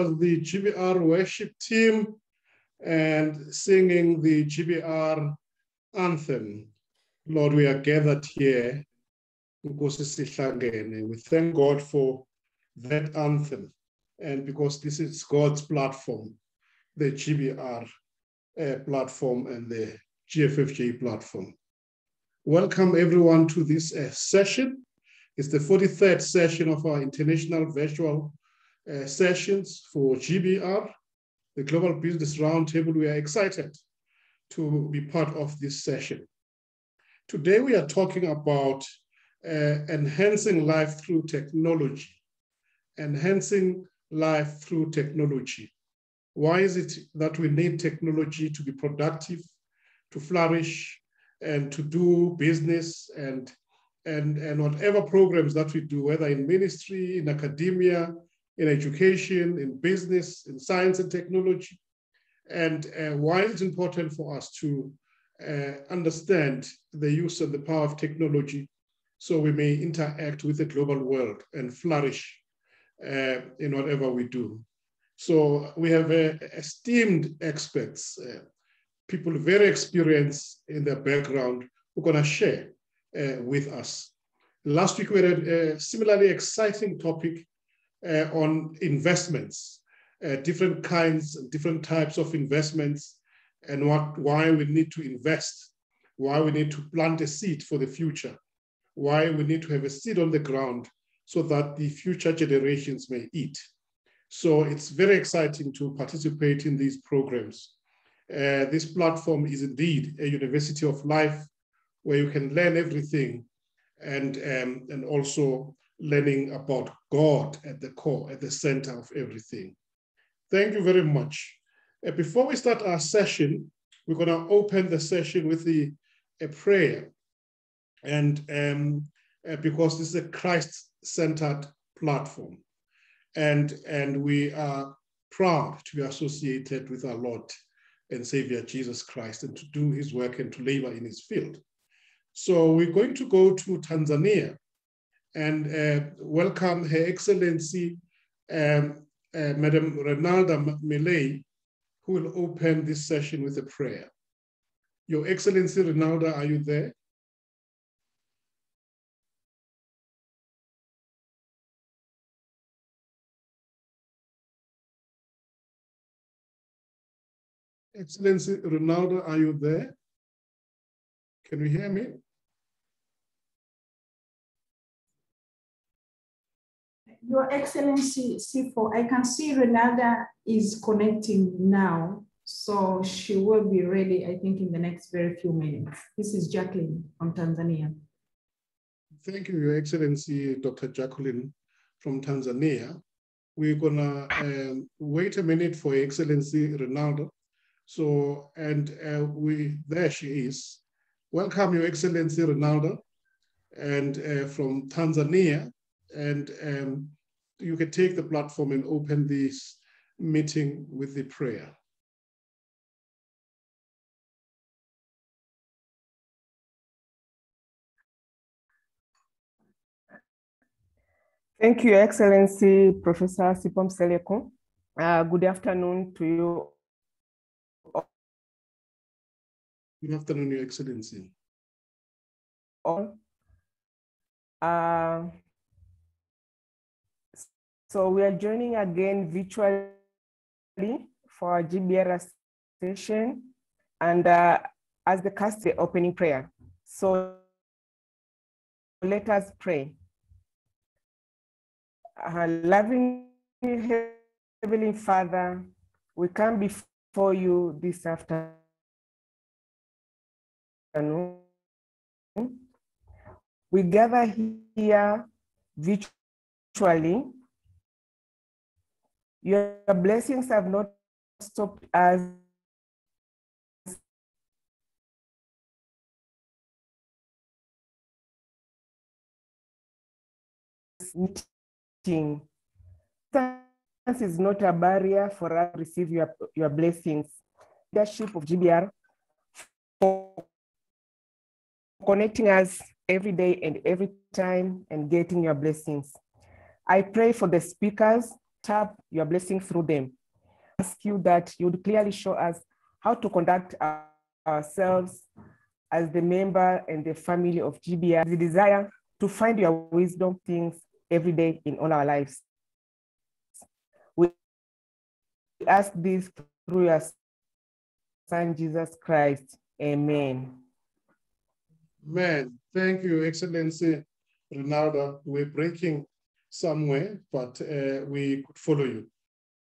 the GBR worship team and singing the GBR anthem. Lord, we are gathered here. We thank God for that anthem. And because this is God's platform, the GBR platform and the GFFJ platform. Welcome everyone to this session. It's the 43rd session of our international virtual sessions for GBR, the Global Business Roundtable. We are excited to be part of this session. Today we are talking about enhancing life through technology. Enhancing life through technology. Why is it that we need technology to be productive, to flourish, and to do business and whatever programs that we do, whether in ministry, in academia, in education, in business, in science and technology, and why is it important for us to understand the use and the power of technology so we may interact with the global world and flourish in whatever we do. So we have esteemed experts, people very experienced in their background who are going to share with us. Last week we had a similarly exciting topic on investments, different kinds, different types of investments, and why we need to invest, why we need to plant a seed for the future, why we need to have a seed on the ground so that the future generations may eat. So it's very exciting to participate in these programs. This platform is indeed a university of life where you can learn everything and also learning about God at the core, at the center of everything. Thank you very much. Before we start our session, we're going to open the session with a prayer. And because this is a Christ-centered platform. And we are proud to be associated with our Lord and Savior Jesus Christ and to do his work and to labor in his field. So we're going to go to Tanzania and welcome Her Excellency Madam Renalda Milei, who will open this session with a prayer. Your Excellency Renalda, are you there? Excellency Ronaldo, are you there? Can you hear me? Your Excellency Sipho, I can see Renalda is connecting now, so she will be ready, I think, in the next very few minutes. This is Jacqueline from Tanzania. Thank you, Your Excellency, Dr. Jacqueline from Tanzania. We're gonna wait a minute for Your Excellency Renaldo. So, and there she is. Welcome, Your Excellency Renaldo, and from Tanzania. And you can take the platform and open this meeting with the prayer. Thank you, Your Excellency, Professor Sipho Mseleku. Good afternoon to you. Good afternoon, Your Excellency. So we are joining again virtually for our GBR session, and as the cast the opening prayer. So let us pray. Loving Heavenly Father, we come before you this afternoon. We gather here virtually. Your blessings have not stopped us meeting. Distance is not a barrier for us to receive your blessings. Leadership of GBR for connecting us every day and every time and getting your blessings. I pray for the speakers tap your blessing through them. I ask you that you would clearly show us how to conduct ourselves as the member and the family of GBR, the desire to find your wisdom things every day in all our lives. We ask this through your Son, Jesus Christ. Amen. Man, thank you, Excellency Ronaldo. We're breaking somewhere, but we could follow you.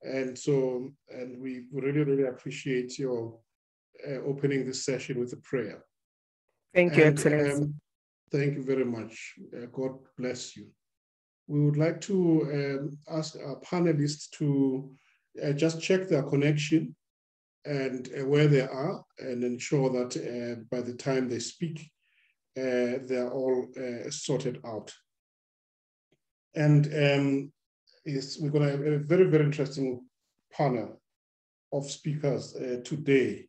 And so, and we really, really appreciate your opening this session with a prayer. Thank you, Excellency. Thank you very much. God bless you. We would like to ask our panelists to just check their connection and where they are, and ensure that by the time they speak, they're all sorted out. And we're going to have a very, very interesting panel of speakers today.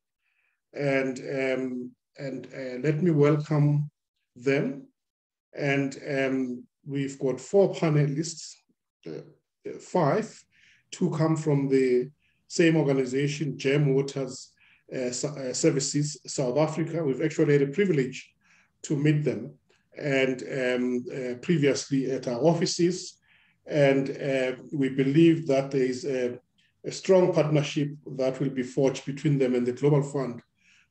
And let me welcome them. And we've got 4 panelists, 5, 2 come from the same organization, GEM Waters Services, South Africa. We've actually had a privilege to meet them, and previously at our offices. And we believe that there is a strong partnership that will be forged between them and the Global Fund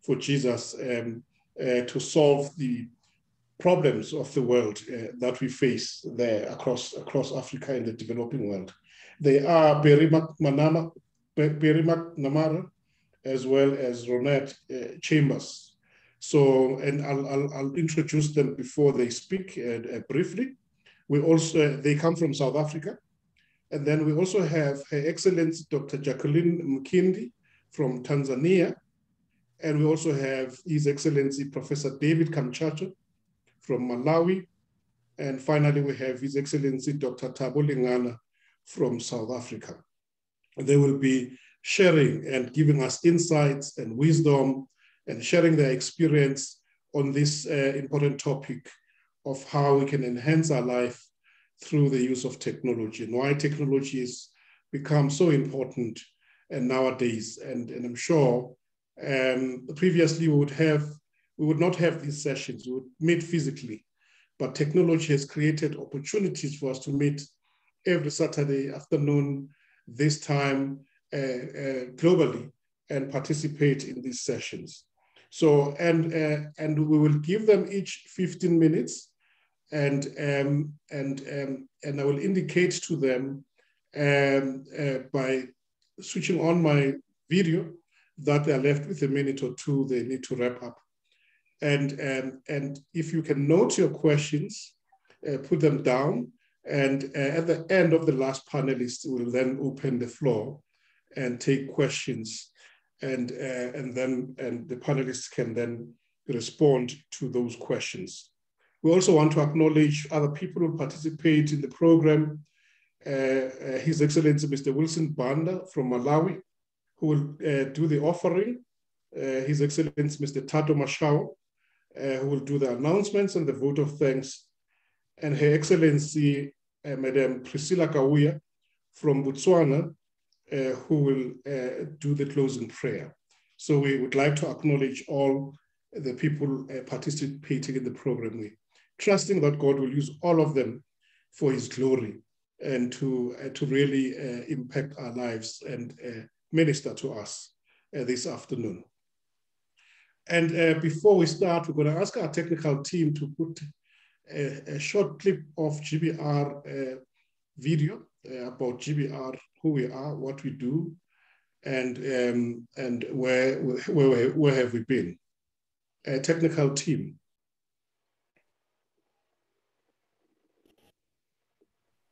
for Jesus to solve the problems of the world that we face there across Africa and the developing world. They are Mcnamara, as well as Ronette Chambers. So, and I'll introduce them before they speak briefly. They come from South Africa. And then we also have Her Excellency Dr. JacquelineMkindi from Tanzania. And we also have His Excellency Professor David Kamchacha from Malawi. And finally, we have His Excellency Dr. Thabo Lengana from South Africa. They will be sharing and giving us insights and wisdom and sharing their experience on this important topic of how we can enhance our life through the use of technology, and why technology has become so important nowadays. And I'm sure previously we would not have these sessions, we would meet physically, but technology has created opportunities for us to meet every Saturday afternoon, this time globally, and participate in these sessions. So, and we will give them each 15 minutes, and I will indicate to them by switching on my video that they are left with a minute or 2, they need to wrap up. And if you can note your questions, put them down, and at the end of the last panelist, we'll then open the floor and take questions, and the panelists can then respond to those questions. We also want to acknowledge other people who participate in the program. His Excellency Mr. Wilson Banda from Malawi, who will do the offering. His Excellency Mr. Tato Mashao, who will do the announcements and the vote of thanks. And Her Excellency Madam Priscilla Kawuya from Botswana, who will do the closing prayer. So we would like to acknowledge all the people participating in the program, trusting that God will use all of them for His glory and to really impact our lives and minister to us this afternoon. And before we start, we're going to ask our technical team to put a short clip of GBR video about GBR, who we are, what we do, and where have we been. A technical team.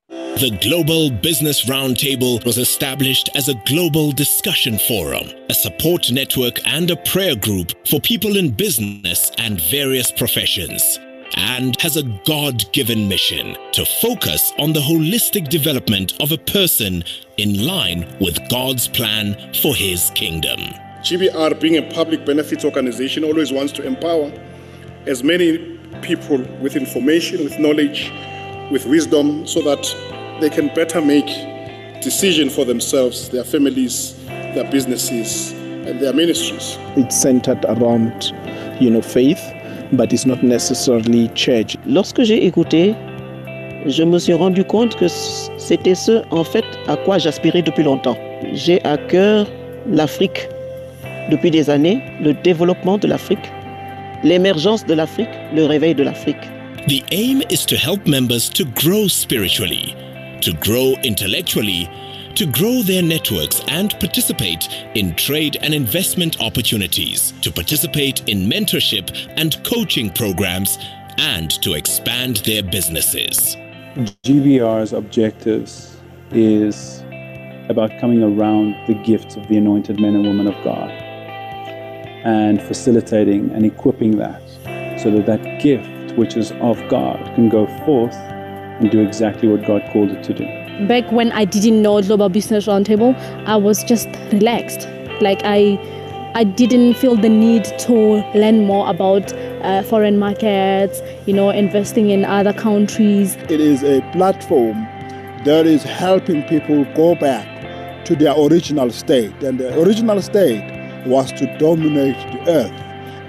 The Global Business Roundtable was established as a global discussion forum, a support network and a prayer group for people in business and various professions, and has a God-given mission to focus on the holistic development of a person in line with God's plan for His kingdom. GBR, being a public benefits organization, always wants to empower as many people with information, with knowledge, with wisdom, so that they can better make decision for themselves, their families, their businesses, and their ministries. It's centered around, faith, but it's not necessarily church. Lorsque j'ai écouté, je me suis rendu compte que c'était ce, en fait, à quoi j'aspirais depuis longtemps. J'ai à cœur l'Afrique depuis des années, le développement de l'Afrique, l'émergence de l'Afrique, le réveil de l'Afrique. The aim is to help members to grow spiritually, to grow intellectually, to grow their networks and participate in trade and investment opportunities, to participate in mentorship and coaching programs, and to expand their businesses. GBR's objectives is about coming around the gifts of the anointed men and women of God and facilitating and equipping that so that that gift which is of God can go forth and do exactly what God called it to do. Back when I didn't know Global Business Roundtable, I was just relaxed. Like I didn't feel the need to learn more about foreign markets, investing in other countries. It is a platform that is helping people go back to their original state. And the original state was to dominate the earth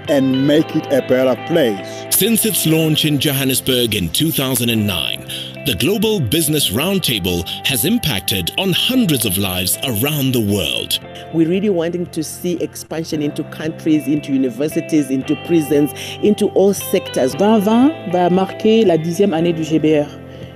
and make it a better place. Since its launch in Johannesburg in 2009, the Global Business Roundtable has impacted on hundreds of lives around the world. We're really wanting to see expansion into countries, into universities, into prisons, into all sectors. 2020 va marquer la 10e année du GBR.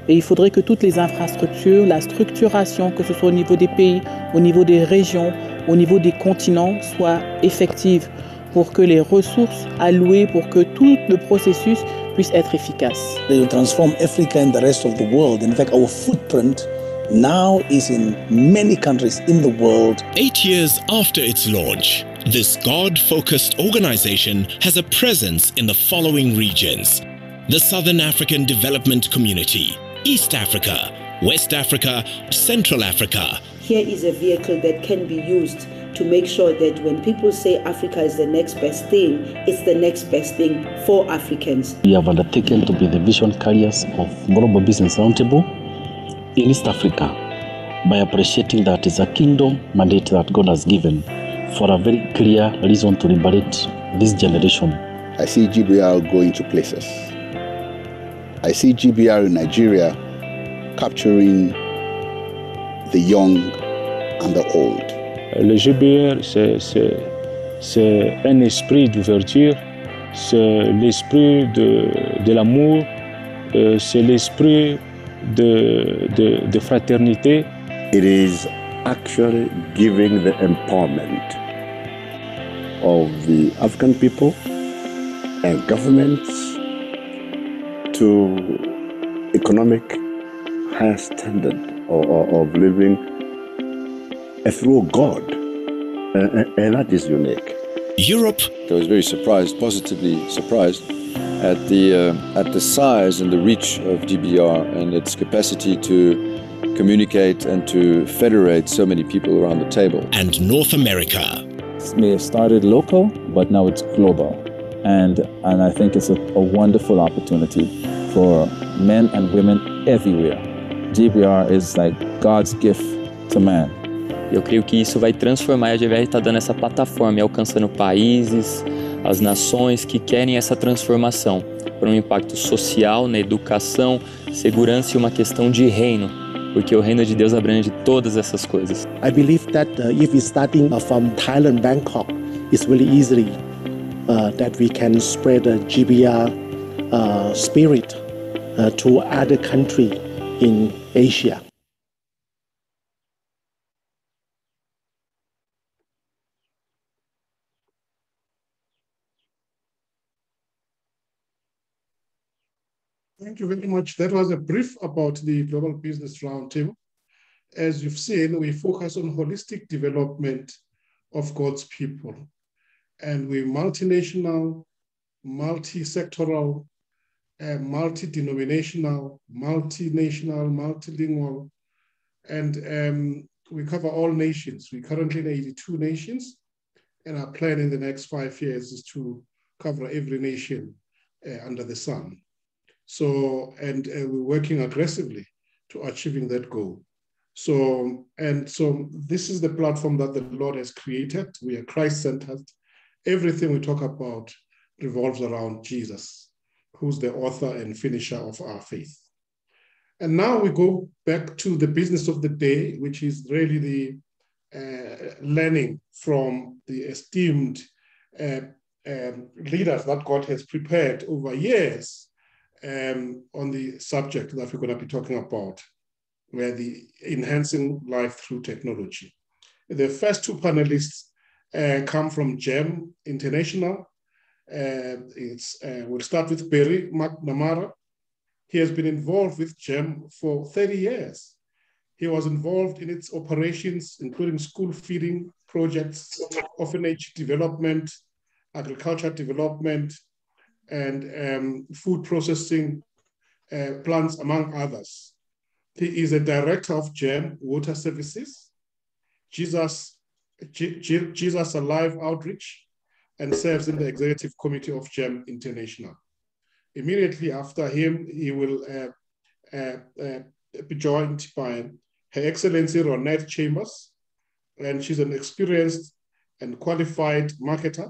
Et il faudrait que toutes les infrastructures, la structuration, que ce soit au niveau des pays, au niveau des régions, au niveau des continents, soient effectives pour que les ressources allouées, pour que tout le processus puisse être efficace. They will transform Africa and the rest of the world. In fact, our footprint now is in many countries in the world. 8 years after its launch, this God-focused organization has a presence in the following regions: the Southern African Development Community, East Africa, West Africa, Central Africa. Here is a vehicle that can be used to make sure that when people say Africa is the next best thing, it's the next best thing for Africans. We have undertaken to be the vision carriers of Global Business Roundtable in East Africa by appreciating that it's a kingdom mandate that God has given for a very clear reason to liberate this generation. I see GBR going to places. I see GBR in Nigeria capturing the young and the old. Le GBR, c'est un esprit d'ouverture, c'est l'esprit de l'amour, c'est l'esprit de fraternité. It is actually giving the empowerment of the African people and governments to economic higher standard of living through God, and that is unique. Europe. I was very surprised, positively surprised, at the size and the reach of GBR and its capacity to communicate and to federate so many people around the table. And North America. It may have started local, but now it's global, and I think it's a wonderful opportunity for men and women everywhere. GBR is like God's gift to man. Eu creio que isso vai transformar, e a GBR está dando essa plataforma e alcançando países, as nações que querem essa transformação para um impacto social, na educação, segurança e uma questão de reino, porque o reino de Deus abrange todas essas coisas. I believe that if we're starting from Thailand, Bangkok, it's really easily that we can spread the GBR spirit to other countries in Asia. Thank you very much. That was a brief about the Global Business Roundtable. As you've seen, we focus on holistic development of God's people. And we're multinational, multi-sectoral, multi-denominational, multinational, multilingual, and we cover all nations. We're currently in 82 nations, and our plan in the next 5 years is to cover every nation under the sun. So, and we're working aggressively to achieving that goal. So this is the platform that the Lord has created. We are Christ-centered. Everything we talk about revolves around Jesus, who's the author and finisher of our faith. And now we go back to the business of the day, which is really the learning from the esteemed leaders that God has prepared over years on the subject that we're going to be talking about, where the enhancing life through technology. The first two panelists come from GEM International. We'll start with Gbr Mcnamara. He has been involved with GEM for 30 years. He was involved in its operations, including school feeding projects, orphanage development, agriculture development, and food processing plants, among others. He is a director of GEM Water Services, Jesus Alive Outreach, and serves in the executive committee of GEM International. Immediately after him, he will be joined by Her Excellency Ronette Chambers, and she's an experienced and qualified marketer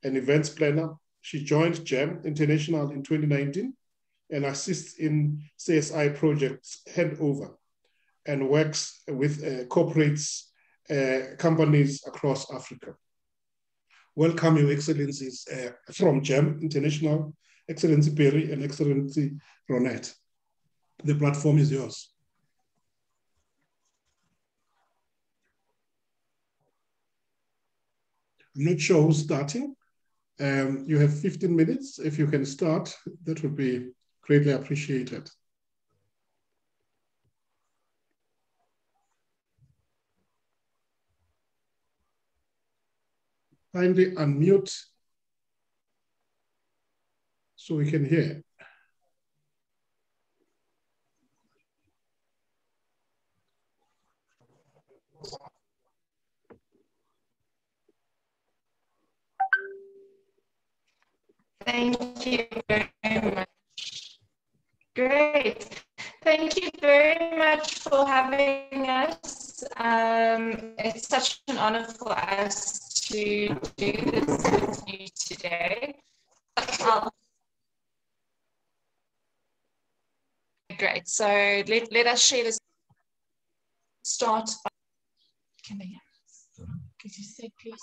and events planner. She joined GEM International in 2019 and assists in CSI projects handover and works with corporates, companies across Africa. Welcome, Your Excellencies, from GEM International, Excellency Gbr and Excellency Ronette. The platform is yours. I'm not sure who's starting. You have 15 minutes. If you can start, that would be greatly appreciated. Kindly unmute so we can hear. Thank you very much. Great. Thank you very much for having us. It's such an honor for us to do this with you today. Great. So let us share this. Start. Can I? Could you say, please?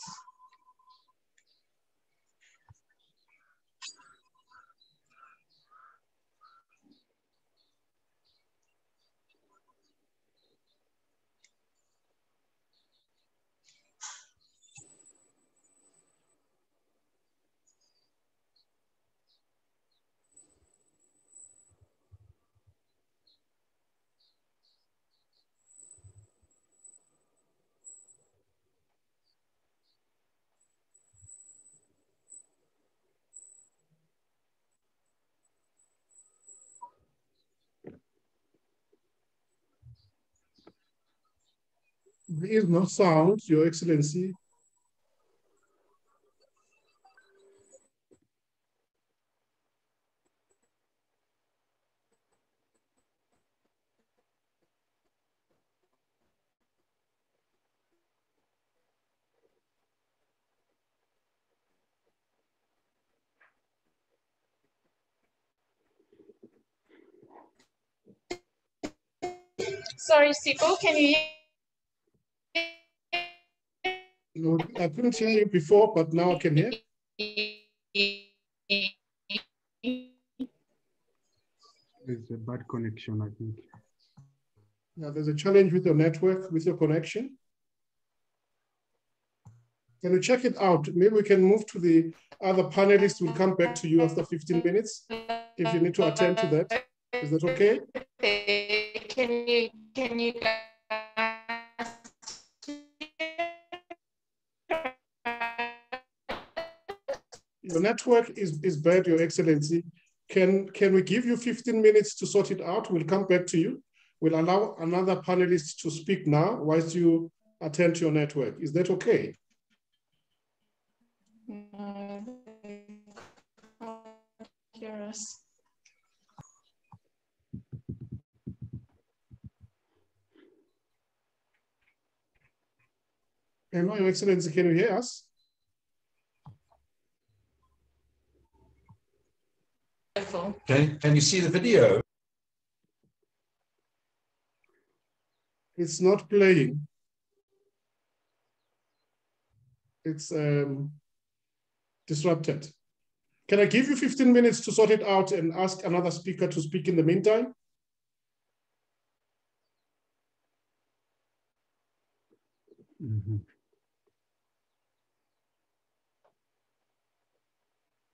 There is no sound, Your Excellency. Sorry, Sipho, can you hear? No, I couldn't hear you before, but now I can hear. There's a bad connection, I think. Yeah, there's a challenge with your network, with your connection. Can you check it out? Maybe we can move to the other panelists. We'll come back to you after 15 minutes if you need to attend to that. Is that okay? Can you Your network is bad, Your Excellency. Can we give you 15 minutes to sort it out? We'll come back to you. We'll allow another panelist to speak now whilst you attend to your network. Is that okay? hear us? Hello, Your Excellency, can you hear us? Can you see the video? It's not playing. It's disrupted. Can I give you 15 minutes to sort it out and ask another speaker to speak in the meantime? Mm-hmm.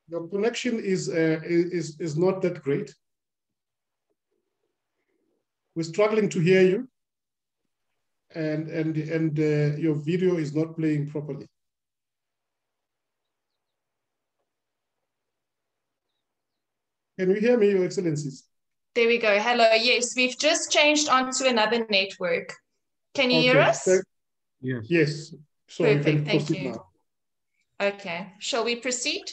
Your connection is not that great. We're struggling to hear you, and your video is not playing properly. Can you hear me, Your Excellencies? There we go. Hello. Yes, we've just changed onto another network. Can you hear us? Yes. Yes. So perfect. we can Thank proceed you. now. Okay. Shall we proceed?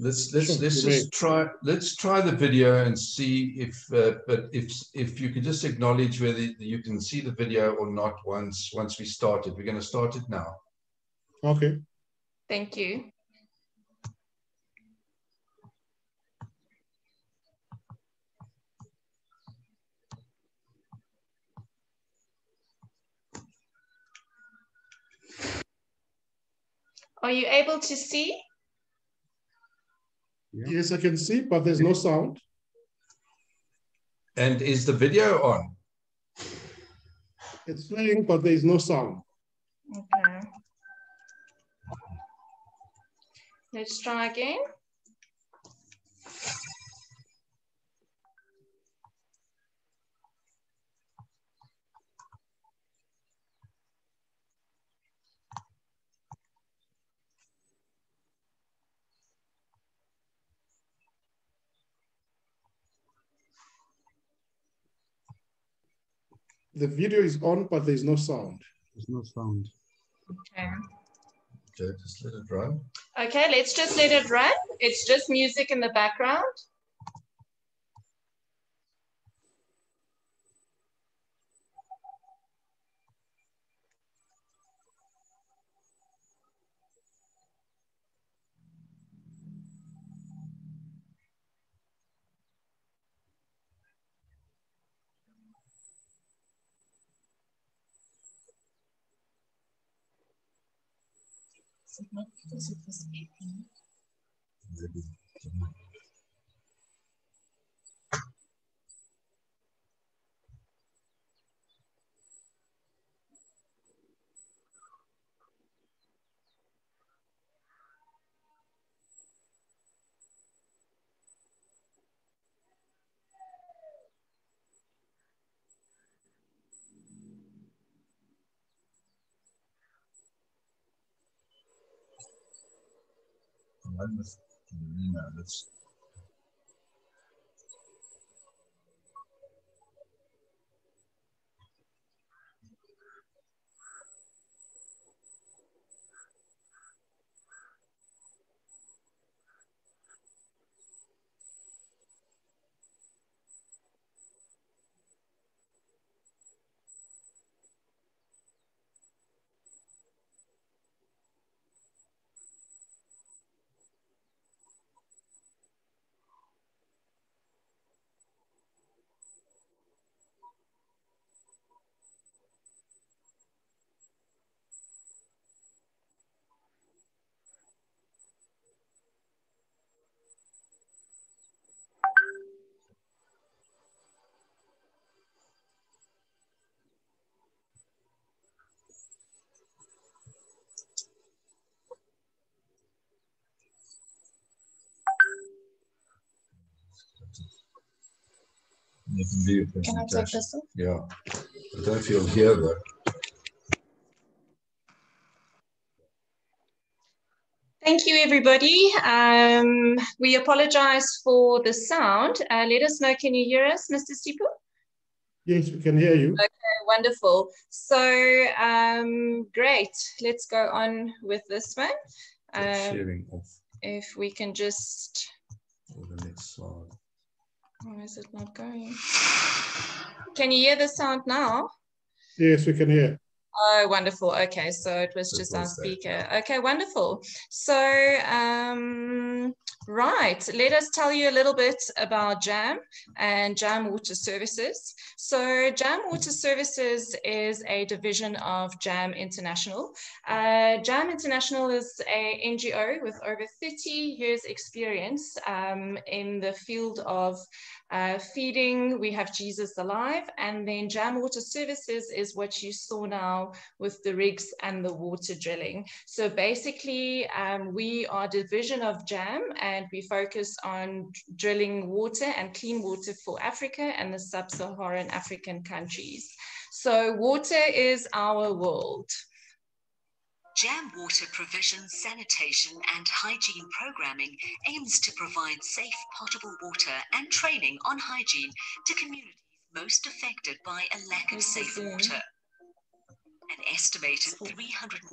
Let's Sure, just try the video and see if you can just acknowledge whether you can see the video or not once we start it. We're going to start it now. Okay. Thank you. Are you able to see? Yes, I can see, but there's no sound. And is the video on? It's playing, but there is no sound. Okay. Let's try again. The video is on, but there's no sound. There's no sound. Okay. Okay, just let it run. Okay, let's just let it run. It's just music in the background. You can do your Can I take this off? Yeah. I don't know if you'll hear that. Thank you, everybody. We apologize for the sound. Let us know, can you hear us, Mr. Sipho? Yes, we can hear you. Okay, wonderful. So, great. Let's go on with this one. Sharing off. If we can just... Or the next slide. Why is it not going? Can you hear the sound now? Yes, we can hear. Oh, wonderful. Okay, so it was just our speaker. Okay, wonderful. So, right, let us tell you a little bit about JAM and JAM Water Services. So JAM Water Services is a division of JAM International. JAM International is a NGO with over 30 years experience in the field of feeding. We have Jesus Alive, and then JAM Water Services is what you saw now with the rigs and the water drilling. So basically, we are a division of JAM, and we focus on drilling water and clean water for Africa and the sub-Saharan African countries. So water is our world. JAM Water Provision, Sanitation and Hygiene Programming aims to provide safe potable water and training on hygiene to communities most affected by a lack of safe water. An estimated 319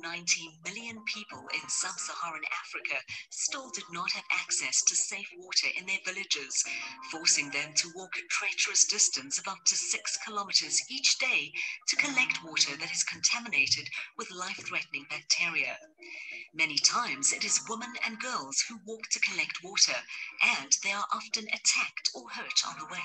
million people in sub-Saharan Africa still did not have access to safe water in their villages, forcing them to walk a treacherous distance of up to 6 kilometers each day to collect water that is contaminated with life-threatening bacteria. Many times it is women and girls who walk to collect water, and they are often attacked or hurt on the way.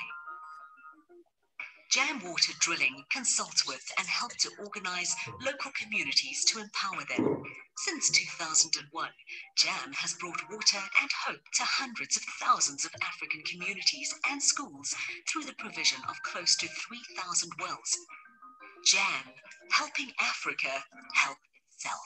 JAM Water Drilling consults with and help to organize local communities to empower them. Since 2001, JAM has brought water and hope to hundreds of thousands of African communities and schools through the provision of close to 3,000 wells. JAM, helping Africa help itself.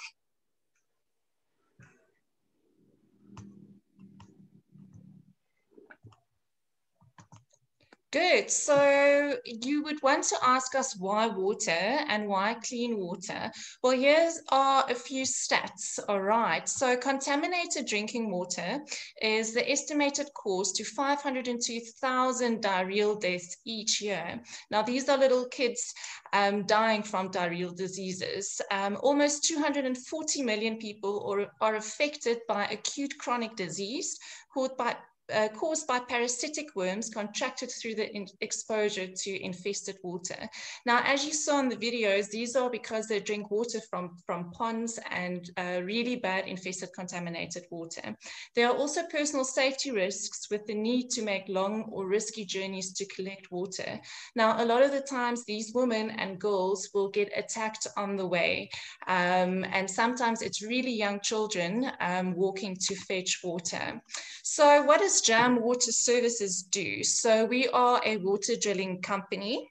Good. So you would want to ask us why water and why clean water. Well, here's are a few stats. All right. So contaminated drinking water is the estimated cause to 502,000 diarrheal deaths each year. Now, these are little kids dying from diarrheal diseases. Almost 240 million people are affected by acute chronic disease caused by parasitic worms contracted through the exposure to infested water. Now, as you saw in the videos, these are because they drink water from ponds and really bad infested contaminated water. There are also personal safety risks with the need to make long or risky journeys to collect water. Now, a lot of the times these women and girls will get attacked on the way. And sometimes it's really young children walking to fetch water. So what does JAM Water Services do? So we are a water drilling company.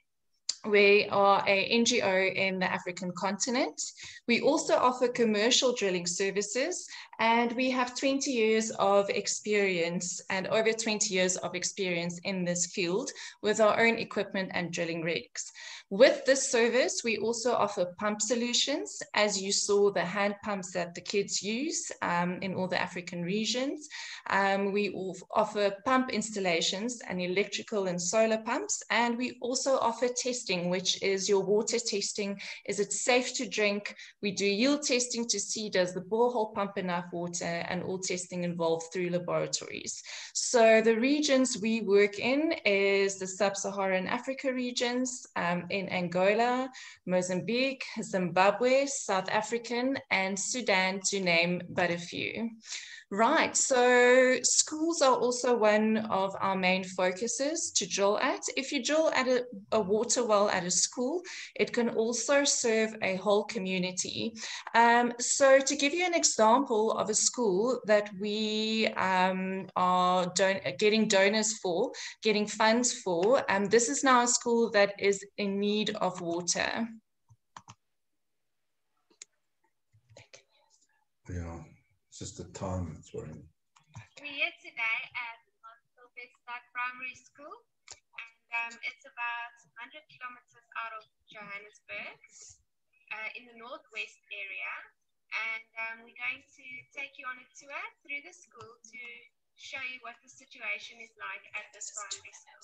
We are a NGO in the African continent. We also offer commercial drilling services, and we have 20 years of experience and over 20 years of experience in this field with our own equipment and drilling rigs. With this service, we also offer pump solutions, as you saw the hand pumps that the kids use in all the African regions. We offer pump installations and electrical and solar pumps, and we also offer testing, which is your water testing. Is it safe to drink? We do yield testing to see does the borehole pump enough water, and all testing involved through laboratories. So the regions we work in is the sub-Saharan Africa regions, in Angola, Mozambique, Zimbabwe, South African, and Sudan, to name but a few. Right, so schools are also one of our main focuses to drill at. If you drill at a water well at a school, it can also serve a whole community. So to give you an example of a school that we are getting donors for, getting funds for, this is now a school that is in need of water. Yeah. It's just the time that's worrying. We're here today at F.INST.D Primary School, and it's about 100 kilometers out of Johannesburg, in the northwest area. And we're going to take you on a tour through the school to show you what the situation is like at this primary school.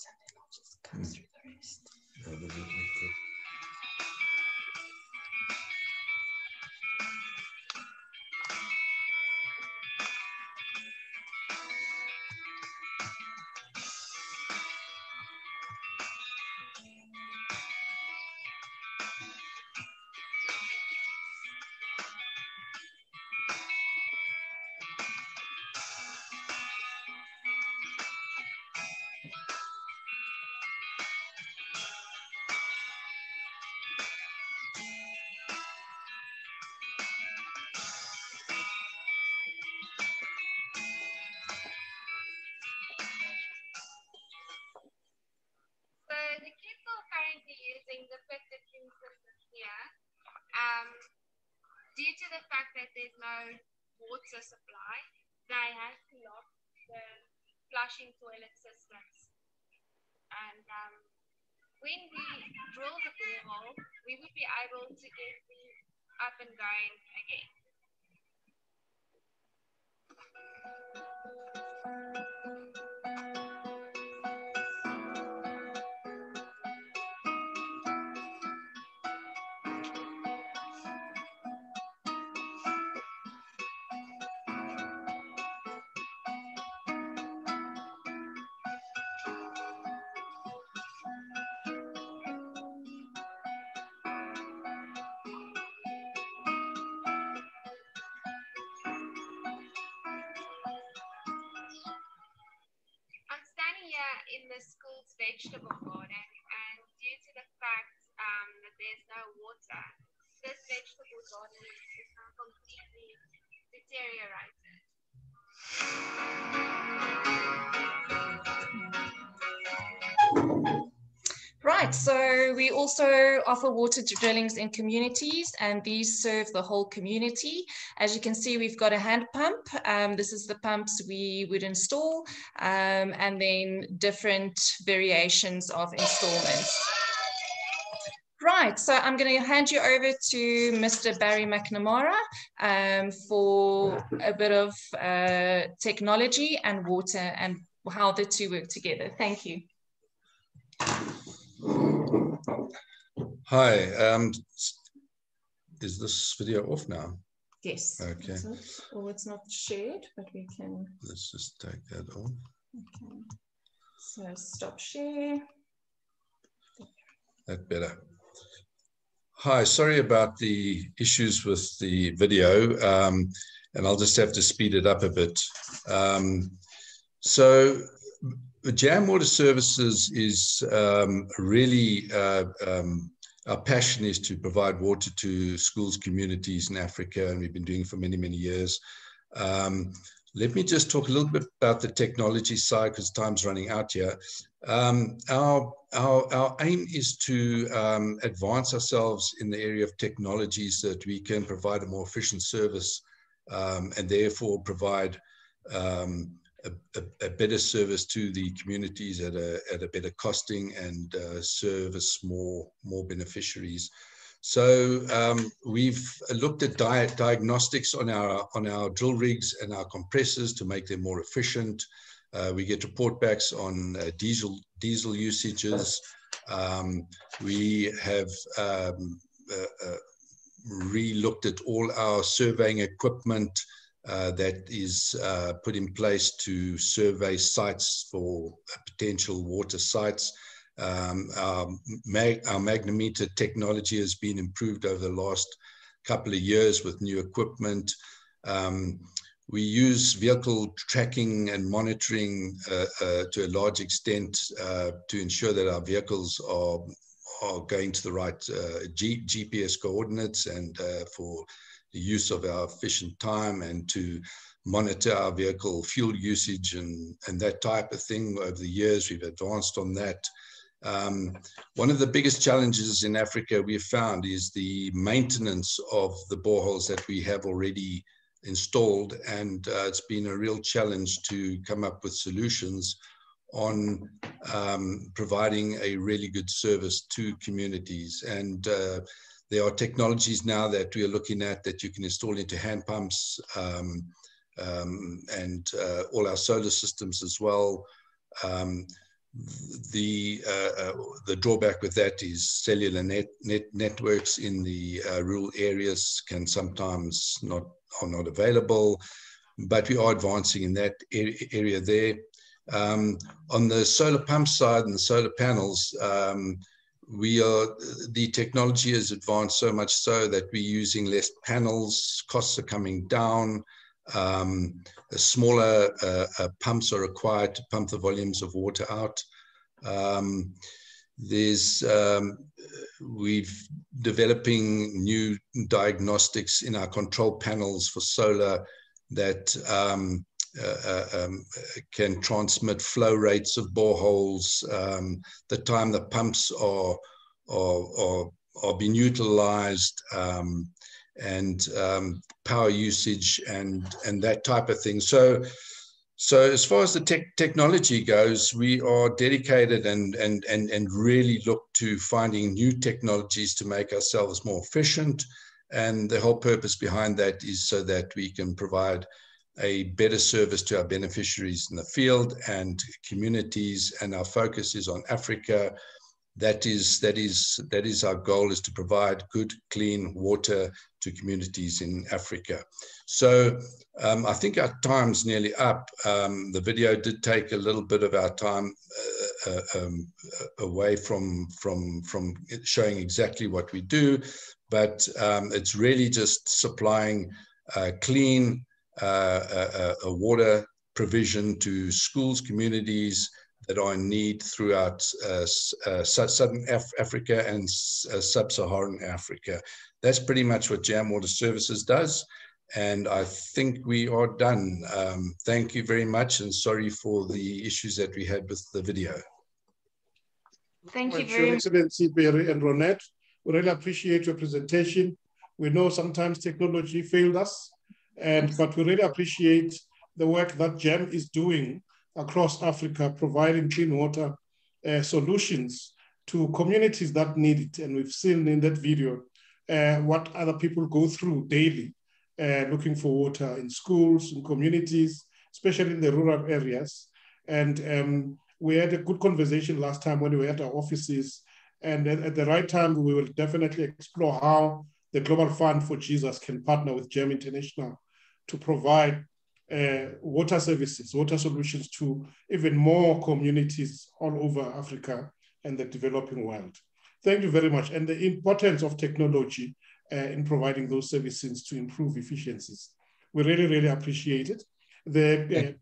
the fact that there's no water supply, they have to lock the flushing toilet systems. And when we drill the borehole, we would be able to get these up and going again. In the school's vegetable garden, and due to the fact that there's no water, this vegetable garden is now completely deteriorated. Right, so we also offer water drillings in communities, and these serve the whole community. As you can see, we've got a hand pump. This is the pumps we would install, and then different variations of installments. Right, so I'm going to hand you over to Mr. Barry Mcnamara for a bit of technology and water and how the two work together. Thank you. Hi, is this video off now? Yes. Okay. It's not shared, but we can. Let's just take that off. Okay. So stop share. That better. Hi, sorry about the issues with the video, and I'll just have to speed it up a bit. So Jam Water Services is really, our passion is to provide water to schools, communities in Africa, and we've been doing it for many, many years. Let me just talk a little bit about the technology side because time's running out here. Our aim is to advance ourselves in the area of technology so that we can provide a more efficient service and therefore provide a better service to the communities at a better costing and service more beneficiaries. So we've looked at diagnostics on our drill rigs and our compressors to make them more efficient. We get report backs on diesel usages. We have re-looked at all our surveying equipment that is put in place to survey sites for potential water sites. Our magnometer technology has been improved over the last couple of years with new equipment. We use vehicle tracking and monitoring to a large extent to ensure that our vehicles are going to the right GPS coordinates and for the use of our efficient time and to monitor our vehicle fuel usage and that type of thing. Over the years, we've advanced on that. One of the biggest challenges in Africa we've found is the maintenance of the boreholes that we have already installed, and it's been a real challenge to come up with solutions on providing a really good service to communities. And there are technologies now that we are looking at that you can install into hand pumps and all our solar systems as well. The drawback with that is cellular networks in the rural areas can sometimes are not available, but we are advancing in that area there. On the solar pump side and the solar panels, the technology has advanced so much so that we're using less panels, costs are coming down, smaller pumps are required to pump the volumes of water out. We've developing new diagnostics in our control panels for solar that can transmit flow rates of boreholes, the time the pumps are being utilized, and power usage and that type of thing. So as far as the technology goes, we are dedicated and really look to finding new technologies to make ourselves more efficient. And the whole purpose behind that is so that we can provide a better service to our beneficiaries in the field and communities. And our focus is on Africa. That is our goal, is to provide good, clean water to communities in Africa. So I think our time's nearly up. The video did take a little bit of our time away from showing exactly what we do, but it's really just supplying clean water provision to schools, communities that are in need throughout Southern Africa and Sub-Saharan Africa. That's pretty much what Jam Water Services does. And I think we are done. Thank you very much, and sorry for the issues that we had with the video. Thank you very Your much. Excellency Berry and Ronette, we really appreciate your presentation. We know sometimes technology failed us, but we really appreciate the work that Jam is doing across Africa, providing clean water solutions to communities that need it. And we've seen in that video what other people go through daily, looking for water in schools, in communities, especially in the rural areas. And we had a good conversation last time when we were at our offices. And at the right time, we will definitely explore how the Global Fund for Jesus can partner with GEM International to provide water services, water solutions to even more communities all over Africa and the developing world. Thank you very much. And the importance of technology in providing those services to improve efficiencies. We really, really appreciate it. The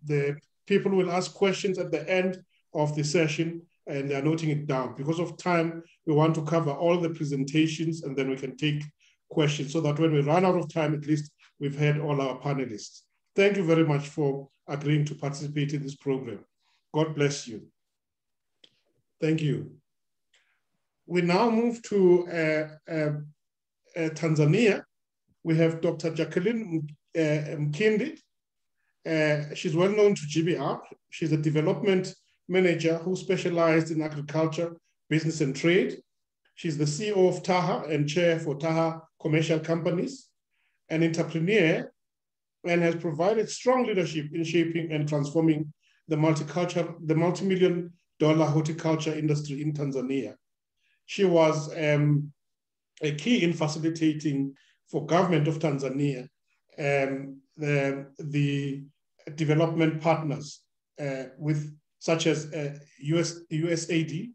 people will ask questions at the end of the session, and they're noting it down. Because of time, we want to cover all the presentations, and then we can take questions so that when we run out of time, at least we've had all our panelists. Thank you very much for agreeing to participate in this program. God bless you. Thank you. We now move to Tanzania. We have Dr. JacquelineMkindi. She's well known to GBR. She's a development manager who specialized in agriculture, business and trade. She's the CEO of Taha and chair for Taha Commercial Companies, an entrepreneur, and has provided strong leadership in shaping and transforming the multi-million-dollar horticulture industry in Tanzania. She was a key in facilitating for government of Tanzania the development partners with such as USAID,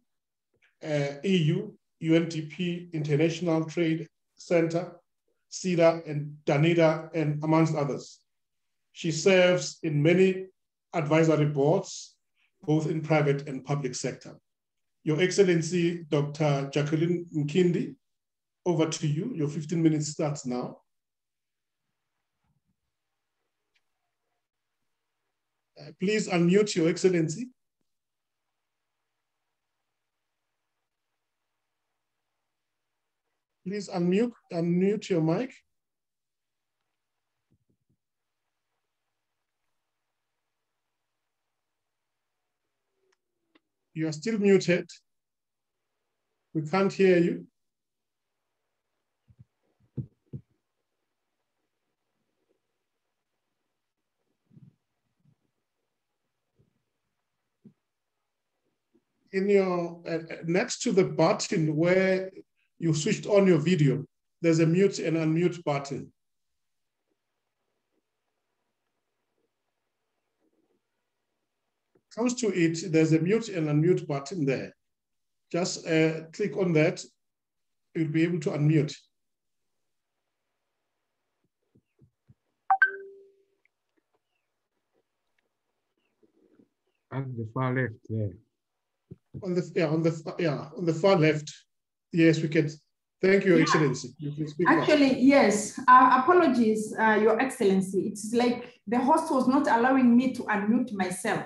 EU, UNDP, International Trade Center, SIDA, and DANIDA, and amongst others. She serves in many advisory boards, both in private and public sector. Your Excellency, Dr. JacquelineMkindi, over to you. Your 15 minutes starts now. Please unmute, Your Excellency. Please unmute your mic. You are still muted. We can't hear you. In your next to the button where you switched on your video, there's a mute and unmute button. Close to it, there's a mute and unmute button there. Just click on that, you'll be able to unmute. At the far left there. On the far left. Yes, we can. Thank you, Excellency. You can speak Actually, now. yes. Apologies, Your Excellency. It's like the host was not allowing me to unmute myself.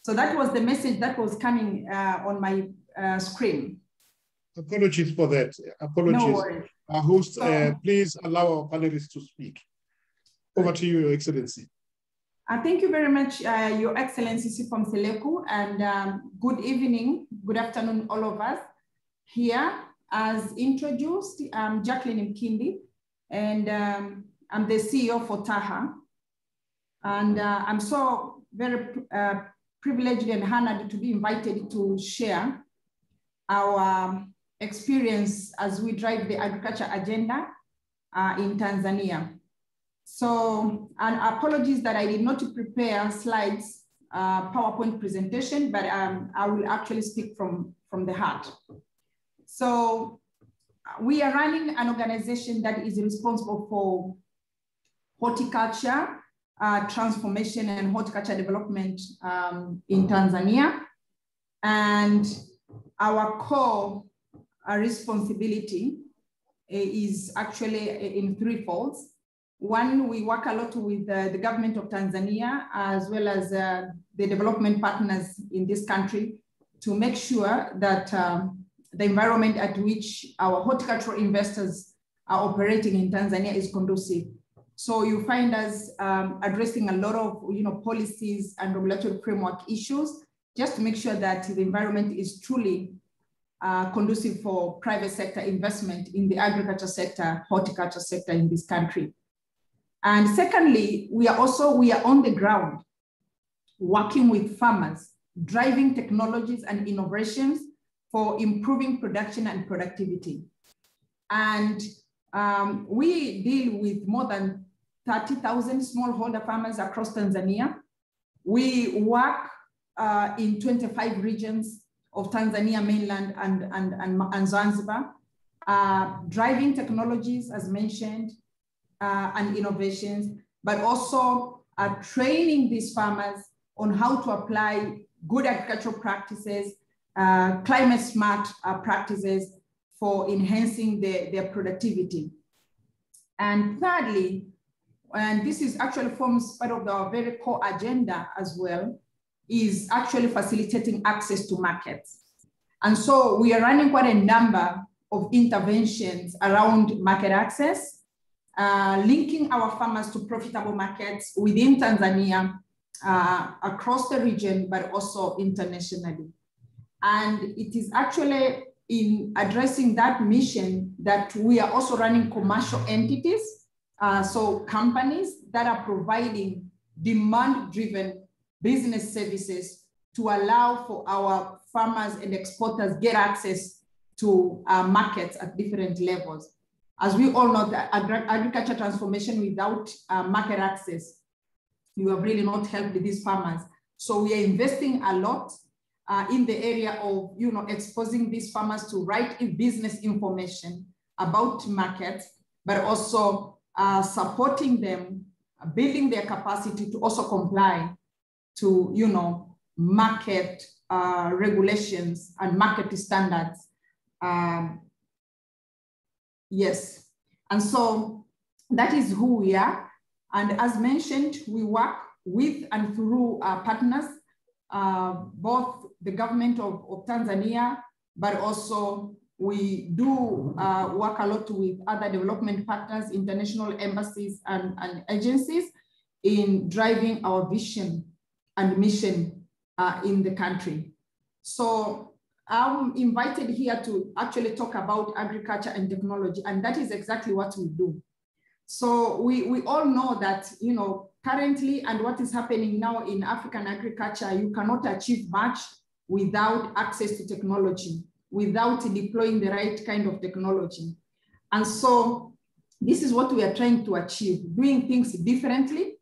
So that was the message that was coming on my screen. Apologies for that. Apologies. No worries. Host, please allow our panelists to speak. Over to you, Your Excellency. Thank you very much, Your Excellency Sipho Mseleku, and good evening, good afternoon, all of us here. As introduced, I'm JacquelineMkindi, and I'm the CEO for TAHA. And I'm so very privileged and honored to be invited to share our experience as we drive the agriculture agenda in Tanzania. So, and apologies that I did not prepare slides, PowerPoint presentation, but I will actually speak from the heart. So we are running an organization that is responsible for horticulture, transformation and horticulture development in Tanzania. And our core responsibility is actually in three folds. One, we work a lot with the government of Tanzania, as well as the development partners in this country, to make sure that the environment at which our horticultural investors are operating in Tanzania is conducive. So you find us addressing a lot of policies and regulatory framework issues, just to make sure that the environment is truly conducive for private sector investment in the agriculture sector, horticulture sector in this country. And secondly, we are on the ground working with farmers, driving technologies and innovations for improving production and productivity. And we deal with more than 30,000 smallholder farmers across Tanzania. We work in 25 regions of Tanzania mainland and Zanzibar, driving technologies as mentioned, and innovations, but also training these farmers on how to apply good agricultural practices, climate smart practices for enhancing their productivity. And thirdly, and this is actually forms part of our very core agenda as well, is actually facilitating access to markets. And so we are running quite a number of interventions around market access, linking our farmers to profitable markets within Tanzania, across the region, but also internationally. And it is actually in addressing that mission that we are also running commercial entities, so companies that are providing demand-driven business services to allow for our farmers and exporters get access to markets at different levels. As we all know, that agriculture transformation without market access, you have really not helped these farmers. So we are investing a lot in the area of exposing these farmers to right business information about markets, but also supporting them, building their capacity to also comply to market regulations and market standards. Yes, and so that is who we are. And as mentioned, we work with and through our partners, both the government of Tanzania, but also we do work a lot with other development partners, international embassies and agencies in driving our vision and mission in the country. So I'm invited here to actually talk about agriculture and technology, and that is exactly what we do. So we all know that, currently and what is happening now in African agriculture, you cannot achieve much without access to technology, without deploying the right kind of technology. And so this is what we are trying to achieve, doing things differently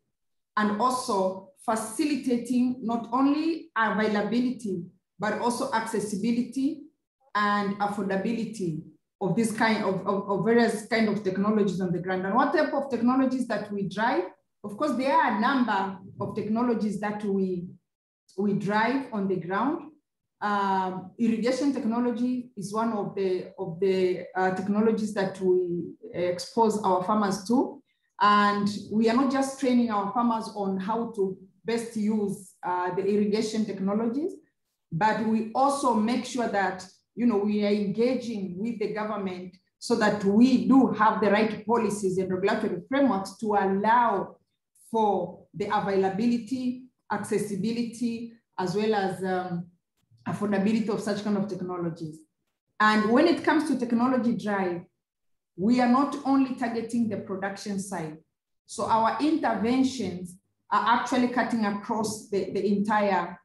and also facilitating not only availability, but also accessibility and affordability of this kind of various kind of technologies on the ground. And what type of technologies that we drive? Of course, there are a number of technologies that we drive on the ground. Irrigation technology is one of the technologies that we expose our farmers to. And we are not just training our farmers on how to best use the irrigation technologies, but we also make sure that we are engaging with the government so that we do have the right policies and regulatory frameworks to allow for the availability, accessibility, as well as affordability of such kind of technologies. And when it comes to technology drive, we are not only targeting the production side. So our interventions are actually cutting across the entire,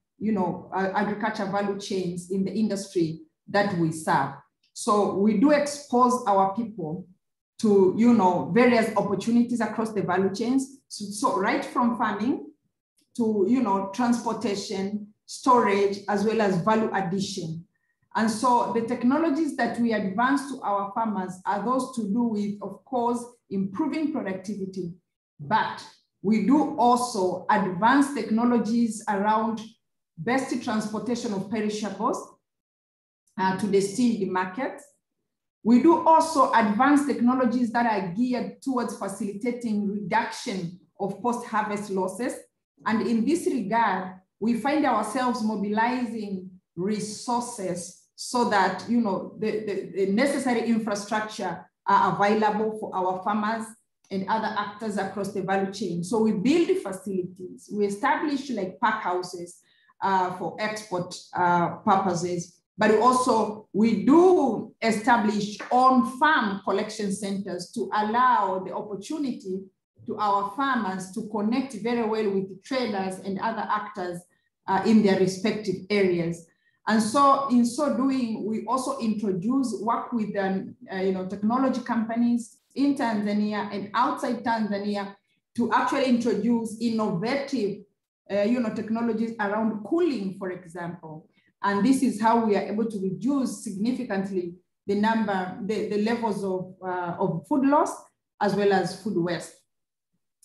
agriculture value chains in the industry that we serve. So we do expose our people to, various opportunities across the value chains. So right from farming to, transportation, storage, as well as value addition. And so the technologies that we advance to our farmers are those to do with, of course, improving productivity, but we do also advance technologies around best transportation of perishables to the seed market. We do also advance technologies that are geared towards facilitating reduction of post-harvest losses. And in this regard, we find ourselves mobilizing resources so that the necessary infrastructure are available for our farmers and other actors across the value chain. So we build facilities, we establish like pack houses for export purposes, but we do establish on-farm collection centers to allow the opportunity to our farmers to connect very well with the traders and other actors in their respective areas. And so in so doing, we also work with technology companies in Tanzania and outside Tanzania to actually introduce innovative technologies around cooling, for example. And this is how we are able to reduce significantly the levels of food loss as well as food waste.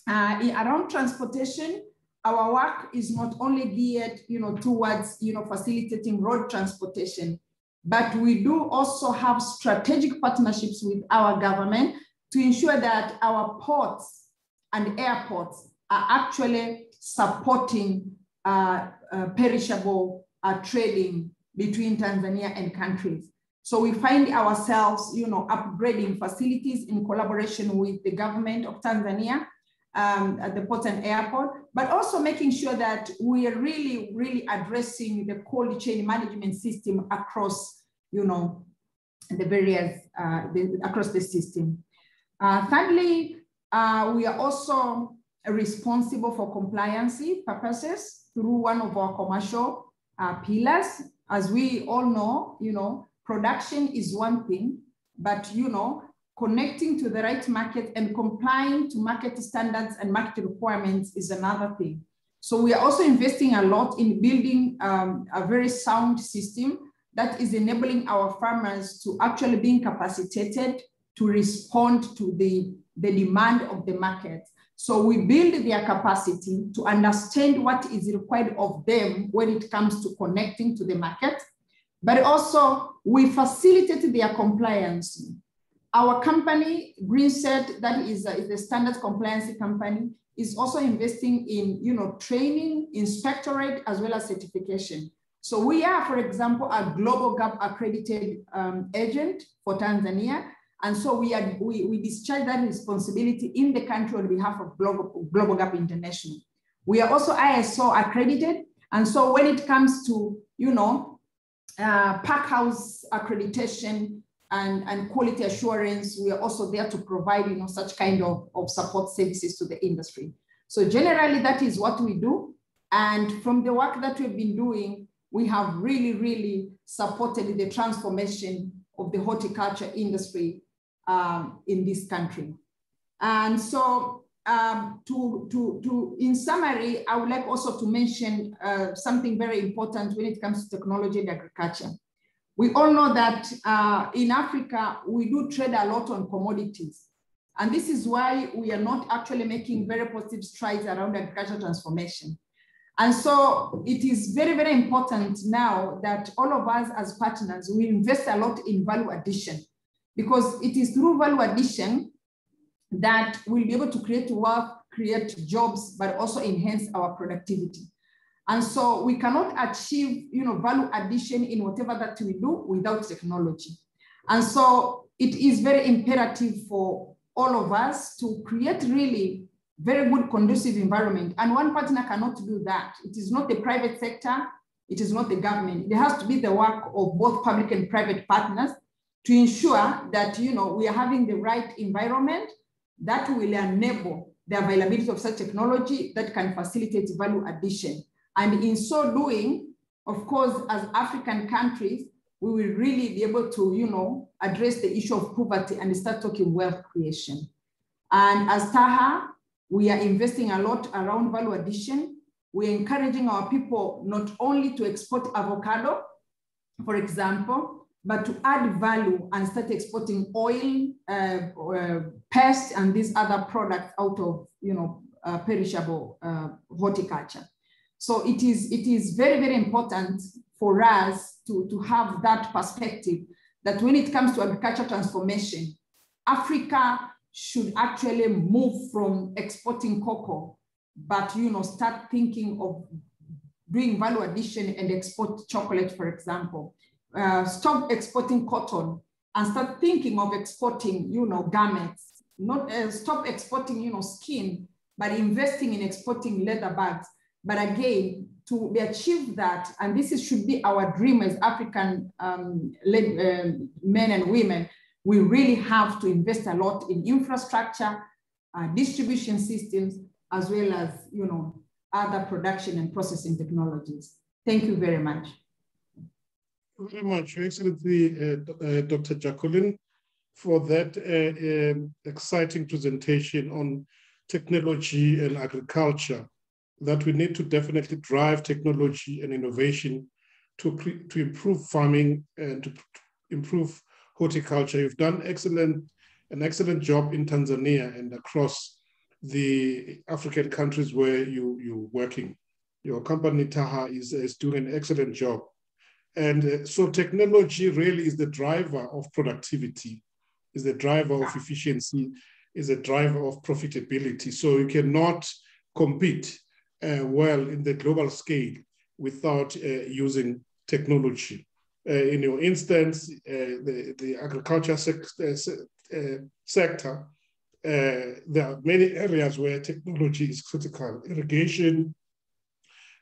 Around transportation, our work is not only geared towards facilitating road transportation, but we do also have strategic partnerships with our government to ensure that our ports and airports are actually supporting perishable trading between Tanzania and countries. So we find ourselves, upgrading facilities in collaboration with the government of Tanzania at the port and airport, but also making sure that we are really, really addressing the cold chain management system across, the various, across the system. Thirdly, we are also responsible for compliance purposes through one of our commercial pillars. As we all know, production is one thing, but connecting to the right market and complying to market standards and market requirements is another thing. So we are also investing a lot in building a very sound system that is enabling our farmers to actually being capacitated to respond to the demand of the market. So we build their capacity to understand what is required of them when it comes to connecting to the market, but also we facilitate their compliance. Our company, GreenSet, that is a standard compliance company, is also investing in training, inspectorate, as well as certification. So we are, for example, a Global Gap accredited agent for Tanzania. And so we discharge that responsibility in the country on behalf of Global Gap International. We are also ISO accredited. And so when it comes to, pack house accreditation and quality assurance, we are also there to provide, such kind of support services to the industry. So generally that is what we do. And from the work that we've been doing, we have really, really supported the transformation of the horticulture industry in this country. And so in summary, I would like also to mention something very important when it comes to technology and agriculture. We all know that in Africa, we do trade a lot on commodities. And this is why we are not actually making very positive strides around agricultural transformation. And so it is very, very important now that all of us as partners, we invest a lot in value addition, because it is through value addition that we'll be able to create wealth, create jobs, but also enhance our productivity. And so we cannot achieve, value addition in whatever that we do without technology. And so it is very imperative for all of us to create really very good conducive environment. And one partner cannot do that. It is not the private sector. It is not the government. It has to be the work of both public and private partners to ensure that, we are having the right environment that will enable the availability of such technology that can facilitate value addition. And in so doing, of course, as African countries, we will really be able to, address the issue of poverty and start talking wealth creation. And as Taha, we are investing a lot around value addition. We're encouraging our people not only to export avocado, for example, but to add value and start exporting oil, pest, and these other products out of, perishable horticulture. So it is very, very important for us to have that perspective that when it comes to agricultural transformation, Africa should actually move from exporting cocoa, but start thinking of doing value addition and export chocolate, for example. Stop exporting cotton and start thinking of exporting, garments. Not stop exporting, skin, but investing in exporting leather bags. But again, to achieve that, and this should be our dream as African men and women, we really have to invest a lot in infrastructure, distribution systems, as well as, other production and processing technologies. Thank you very much. Thank you very much, Your Excellency, Dr. Jacqueline, for that exciting presentation on technology and agriculture, that we need to definitely drive technology and innovation to improve farming and to improve horticulture. You've done an excellent job in Tanzania and across the African countries where you're working. Your company, Taha, is doing an excellent job. And so technology really is the driver of productivity, is the driver of efficiency, is a driver of profitability. So you cannot compete well in the global scale without using technology. In your instance, the agriculture sector, there are many areas where technology is critical: irrigation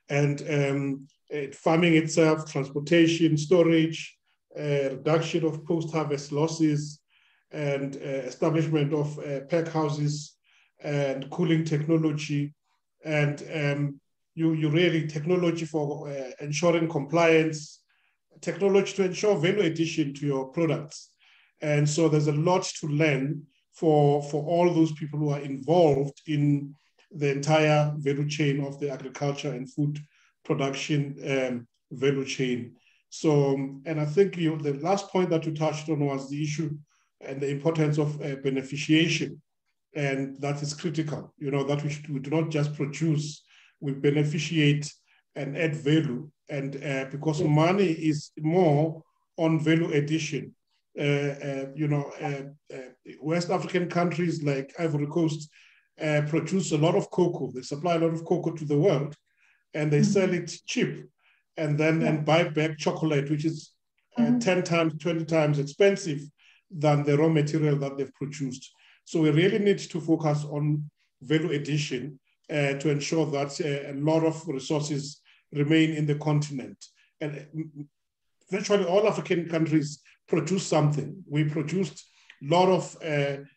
and farming itself, transportation, storage, reduction of post-harvest losses, and establishment of pack houses and cooling technology, and you really technology for ensuring compliance, technology to ensure value addition to your products. And so there's a lot to learn for all those people who are involved in the entire value chain of the agriculture and food production value chain. So, and I think the last point that you touched on was the issue and the importance of beneficiation. And that is critical, that we do not just produce, we beneficiate and add value. And because money is more on value addition. West African countries like Ivory Coast produce a lot of cocoa. They supply a lot of cocoa to the world, and they sell it cheap, and then and buy back chocolate, which is 10 times, 20 times expensive than the raw material that they've produced. So we really need to focus on value addition to ensure that a lot of resources remain in the continent. And virtually all African countries produce something. We produced a lot of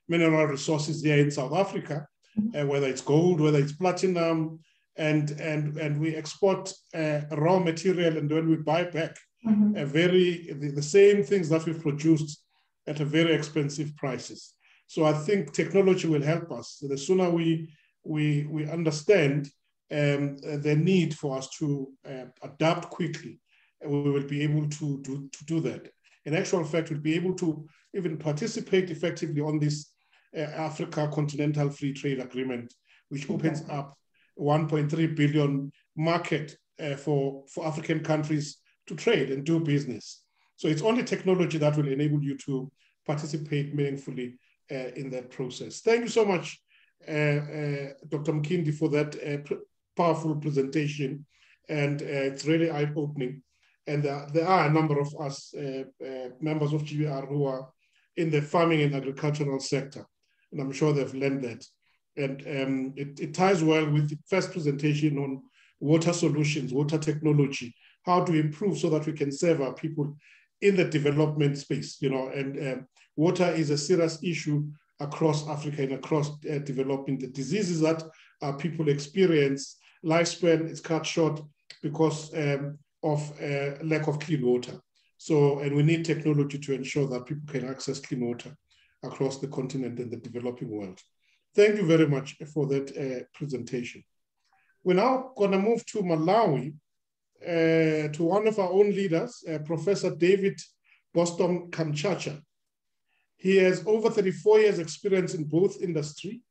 mineral resources there in South Africa, whether it's gold, whether it's platinum, and we export raw material, and when we buy back the same things that we've produced at a very expensive prices. So I think technology will help us. The sooner we understand the need for us to adapt quickly, we will be able to do that. In actual fact, we'll be able to even participate effectively on this Africa Continental Free Trade Agreement, which opens up 1.3 billion market for African countries to trade and do business. So it's only technology that will enable you to participate meaningfully in that process. Thank you so much, Dr. Mkindi, for that powerful presentation. And it's really eye-opening. And there are a number of us, members of GBR, who are in the farming and agricultural sector. And I'm sure they've learned that. And it ties well with the first presentation on water solutions, water technology, how to improve so that we can serve our people in the development space, you know, and water is a serious issue across Africa and across developing. The diseases that our people experience, lifespan is cut short because of lack of clean water. So, and we need technology to ensure that people can access clean water across the continent and the developing world. Thank you very much for that presentation. We're now gonna move to Malawi, to one of our own leaders, Professor David Boston Kamchacha. He has over 34 years experience in both industry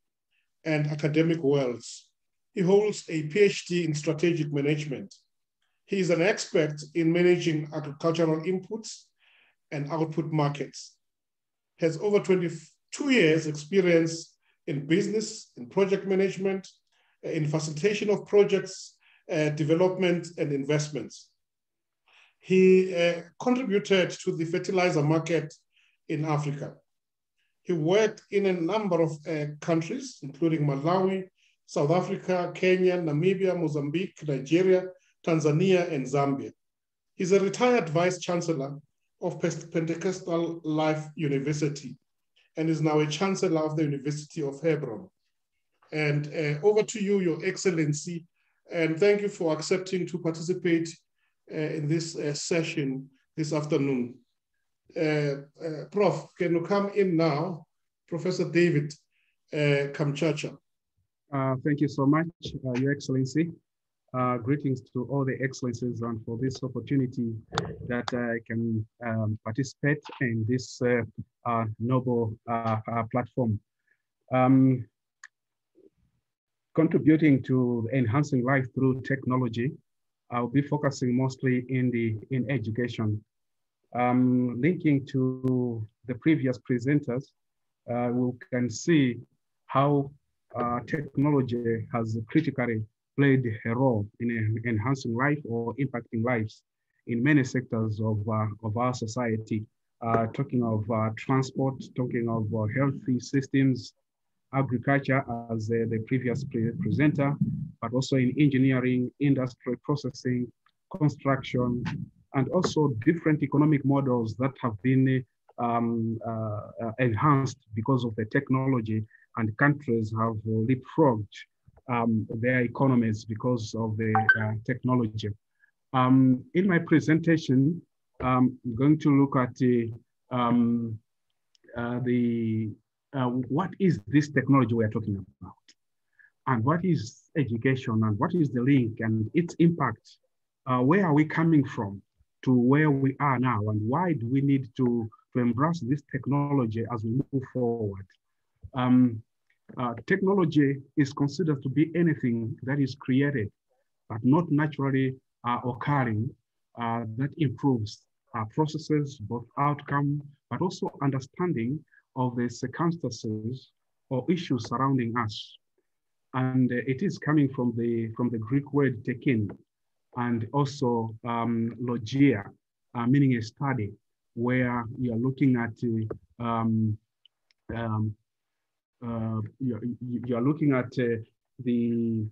and academic worlds. He holds a PhD in strategic management. He is an expert in managing agricultural inputs and output markets. Has over 22 years experience in business, in project management, in facilitation of projects, development and investments. He contributed to the fertilizer market in Africa. He worked in a number of countries, including Malawi, South Africa, Kenya, Namibia, Mozambique, Nigeria, Tanzania, and Zambia. He's a retired Vice Chancellor of Pentecostal Life University and is now a Chancellor of the University of Hebron. And over to you, Your Excellency, and thank you for accepting to participate in this session this afternoon. Prof, can you come in now? Professor David Kamchacha. Thank you so much, Your Excellency. Greetings to all the excellencies and for this opportunity that I can participate in this noble platform. Contributing to enhancing life through technology, I'll be focusing mostly in education. Linking to the previous presenters, we can see how technology has critically played a role in enhancing life or impacting lives in many sectors of our society. Talking of transport, talking of healthy systems, agriculture as the previous presenter, but also in engineering, industry, processing, construction, and also different economic models that have been enhanced because of the technology, and countries have leapfrogged their economies because of the technology. In my presentation, I'm going to look at what is this technology we are talking about, and what is education, and what is the link and its impact. Where are we coming from to where we are now, and why do we need to embrace this technology as we move forward? Technology is considered to be anything that is created, but not naturally occurring, that improves processes, both outcome, but also understanding of the circumstances or issues surrounding us. And it is coming from the Greek word tekin, and also logia, meaning a study, where you are looking at you are looking at the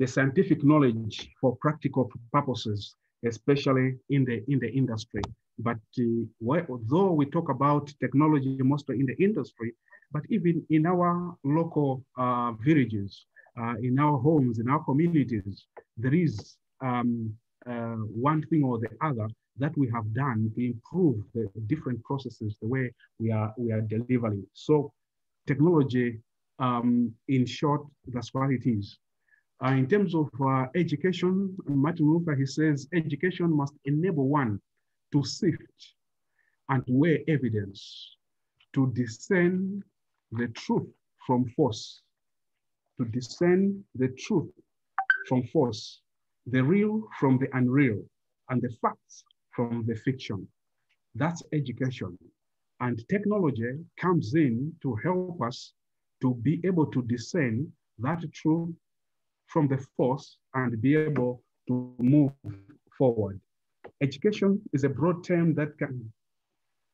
scientific knowledge for practical purposes, especially in the industry. But though we talk about technology mostly in the industry, but even in our local villages, in our homes, in our communities, there is one thing or the other that we have done to improve the different processes, the way we are delivering. So technology, in short, that's what it is. In terms of education, Martin Luther, he says, education must enable one to sift and weigh evidence, to discern the truth from false, to discern the truth from false, the real from the unreal, and the facts from the fiction. That's education. And technology comes in to help us to be able to discern that truth from the false and be able to move forward. Education is a broad term that can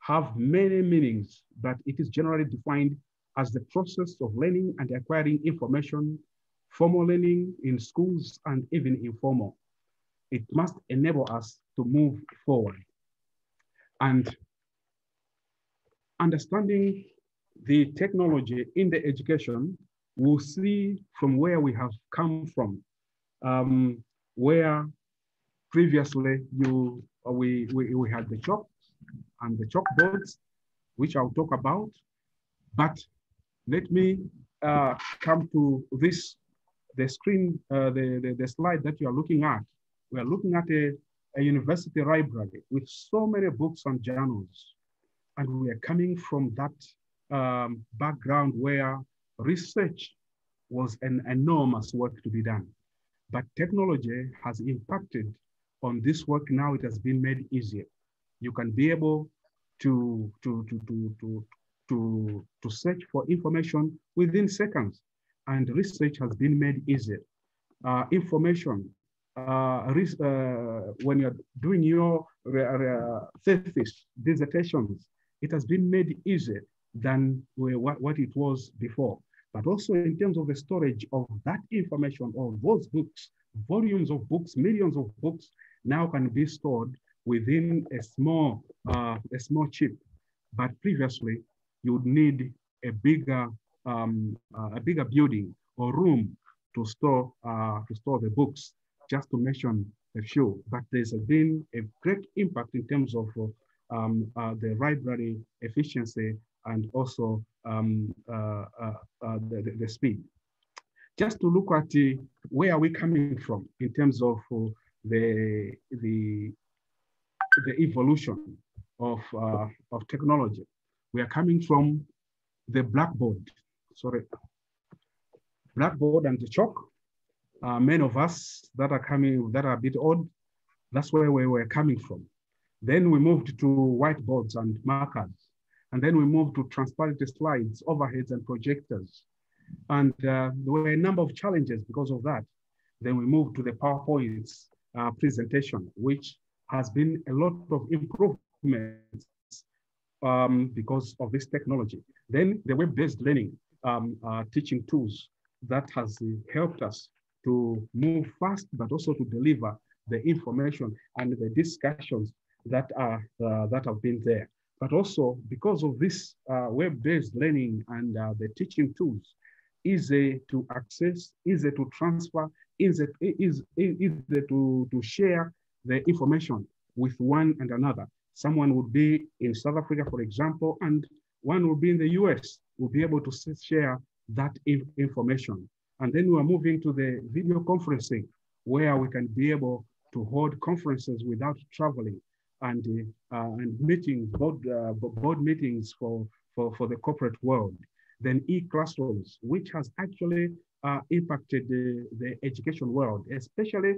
have many meanings, but it is generally defined as the process of learning and acquiring information, formal learning in schools and even informal. It must enable us to move forward. And understanding the technology in the education, we'll see from where we have come from, where previously we had the chalk and the chalkboards, which I'll talk about. But let me come to this, the screen, the slide that you are looking at. We are looking at a university library with so many books and journals. And we are coming from that background where research was an enormous work to be done. But technology has impacted on this work. Now it has been made easier. You can be able to search for information within seconds, and research has been made easier. Information, when you're doing your thesis, dissertations, it has been made easier than what it was before. But also in terms of the storage of that information, of those books, volumes of books, millions of books now can be stored within a small chip. But previously, you would need a bigger building or room to store the books, just to mention a few. But there's been a great impact in terms of the library efficiency and also the speed. Just to look at where are we coming from in terms of the evolution of technology. We are coming from the blackboard, blackboard and the chalk. Many of us that are a bit old, that's where we were coming from. Then we moved to whiteboards and markers. And then we moved to transparent slides, overheads, and projectors. And there were a number of challenges because of that. Then we moved to the PowerPoint presentation, which has been a lot of improvements because of this technology. Then the web-based learning teaching tools that has helped us to move fast, but also to deliver the information and the discussions that have been there. But also because of this web-based learning and the teaching tools, easy to access, easy to transfer, easy to share the information with one and another. Someone would be in South Africa, for example, and one would be in the US, will be able to share that information. And then we are moving to the video conferencing, where we can be able to hold conferences without traveling, and meetings, board meetings for the corporate world. Then e-classrooms, which has actually impacted the education world, especially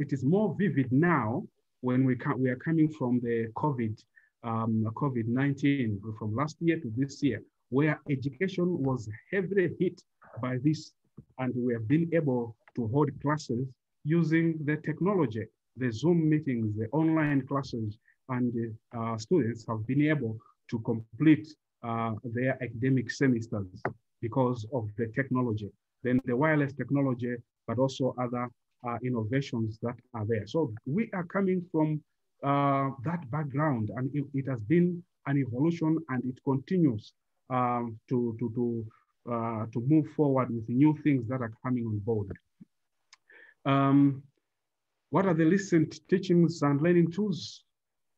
it is more vivid now when we are coming from the COVID-19, from last year to this year, where education was heavily hit by this, and we have been able to hold classes using the technology, the Zoom meetings, the online classes, and students have been able to complete their academic semesters because of the technology. Then the wireless technology, but also other innovations that are there. So we are coming from that background, and it has been an evolution, and it continues to move forward with new things that are coming on board. What are the recent teachings and learning tools?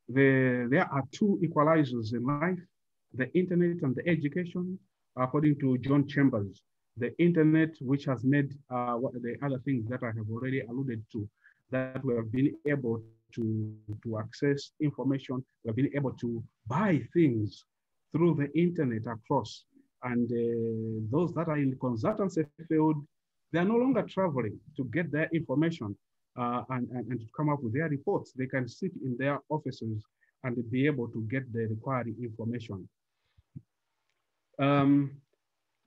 There are two equalizers in life, the internet and the education, according to John Chambers. The internet, which has made what the other things that I have already alluded to, that we have been able to access information, we have been able to buy things through the internet across. And those that are in the consultancy field, they are no longer traveling to get their information and to come up with their reports. They can sit in their offices and be able to get the required information.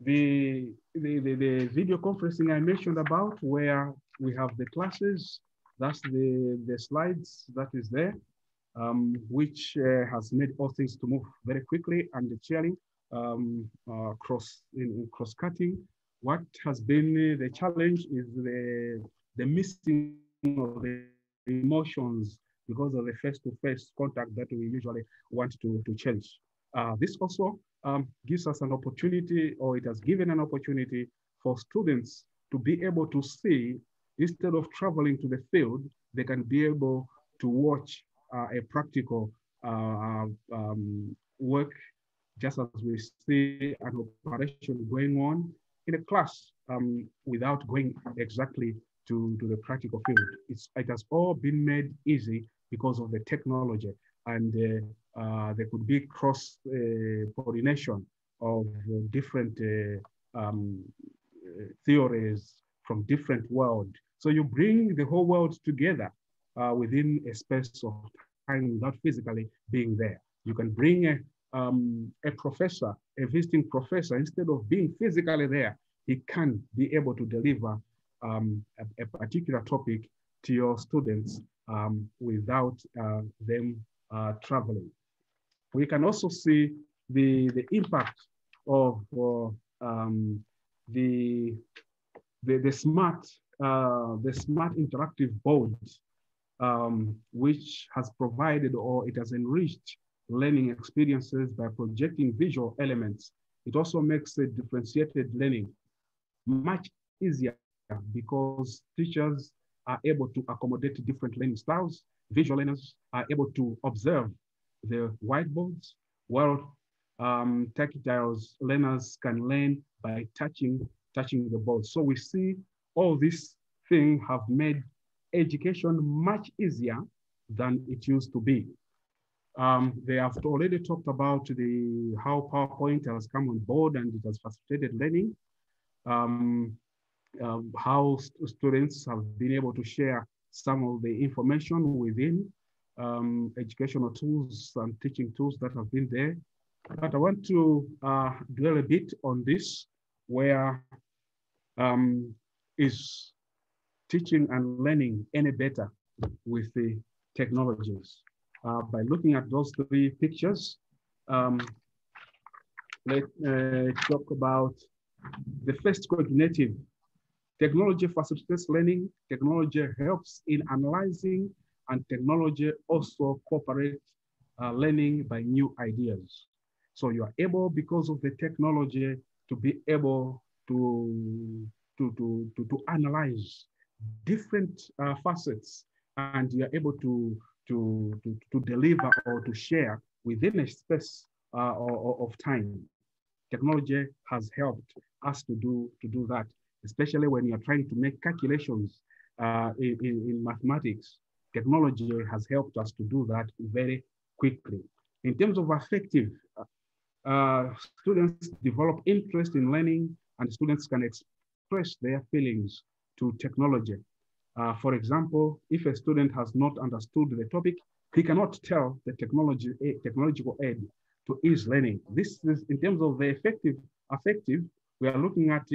The video conferencing I mentioned about, where we have the classes That's the slides that is there, which has made all things to move very quickly and the sharing cross-cutting. What has been the challenge is the missing of the emotions because of the face-to-face contact that we usually want to change. This also gives us an opportunity, or it has given an opportunity for students to be able to see, instead of traveling to the field, they can be able to watch a practical work, just as we see an operation going on in a class without going exactly to the practical field. It has all been made easy because of the technology, and there could be cross coordination of different theories from different worlds. So you bring the whole world together within a space of time without physically being there. You can bring a professor, a visiting professor, instead of being physically there, he can be able to deliver a particular topic to your students without them traveling. We can also see the impact of the smart interactive boards, which has provided, or it has enriched learning experiences by projecting visual elements. It also makes a differentiated learning much easier because teachers are able to accommodate different learning styles. Visual learners are able to observe the whiteboards, while tactile learners can learn by touching the board. So we see all these things have made education much easier than it used to be. They have already talked about how PowerPoint has come on board and it has facilitated learning. How students have been able to share some of the information within educational tools and teaching tools that have been there. But I want to dwell a bit on this, where is teaching and learning any better with the technologies? By looking at those three pictures, let's talk about the first cognitive. Technology facilitates learning, technology helps in analyzing, and technology also cooperates learning by new ideas. So you are able, because of the technology, to be able to analyze different facets, and you are able to deliver or to share within a space of time. Technology has helped us to do that, especially when you're trying to make calculations in mathematics. Technology has helped us to do that very quickly. In terms of affective, students develop interest in learning, and students can express their feelings to technology. For example, if a student has not understood the topic, he cannot tell the technological aid to his learning. This is, in terms of the affective, we are looking at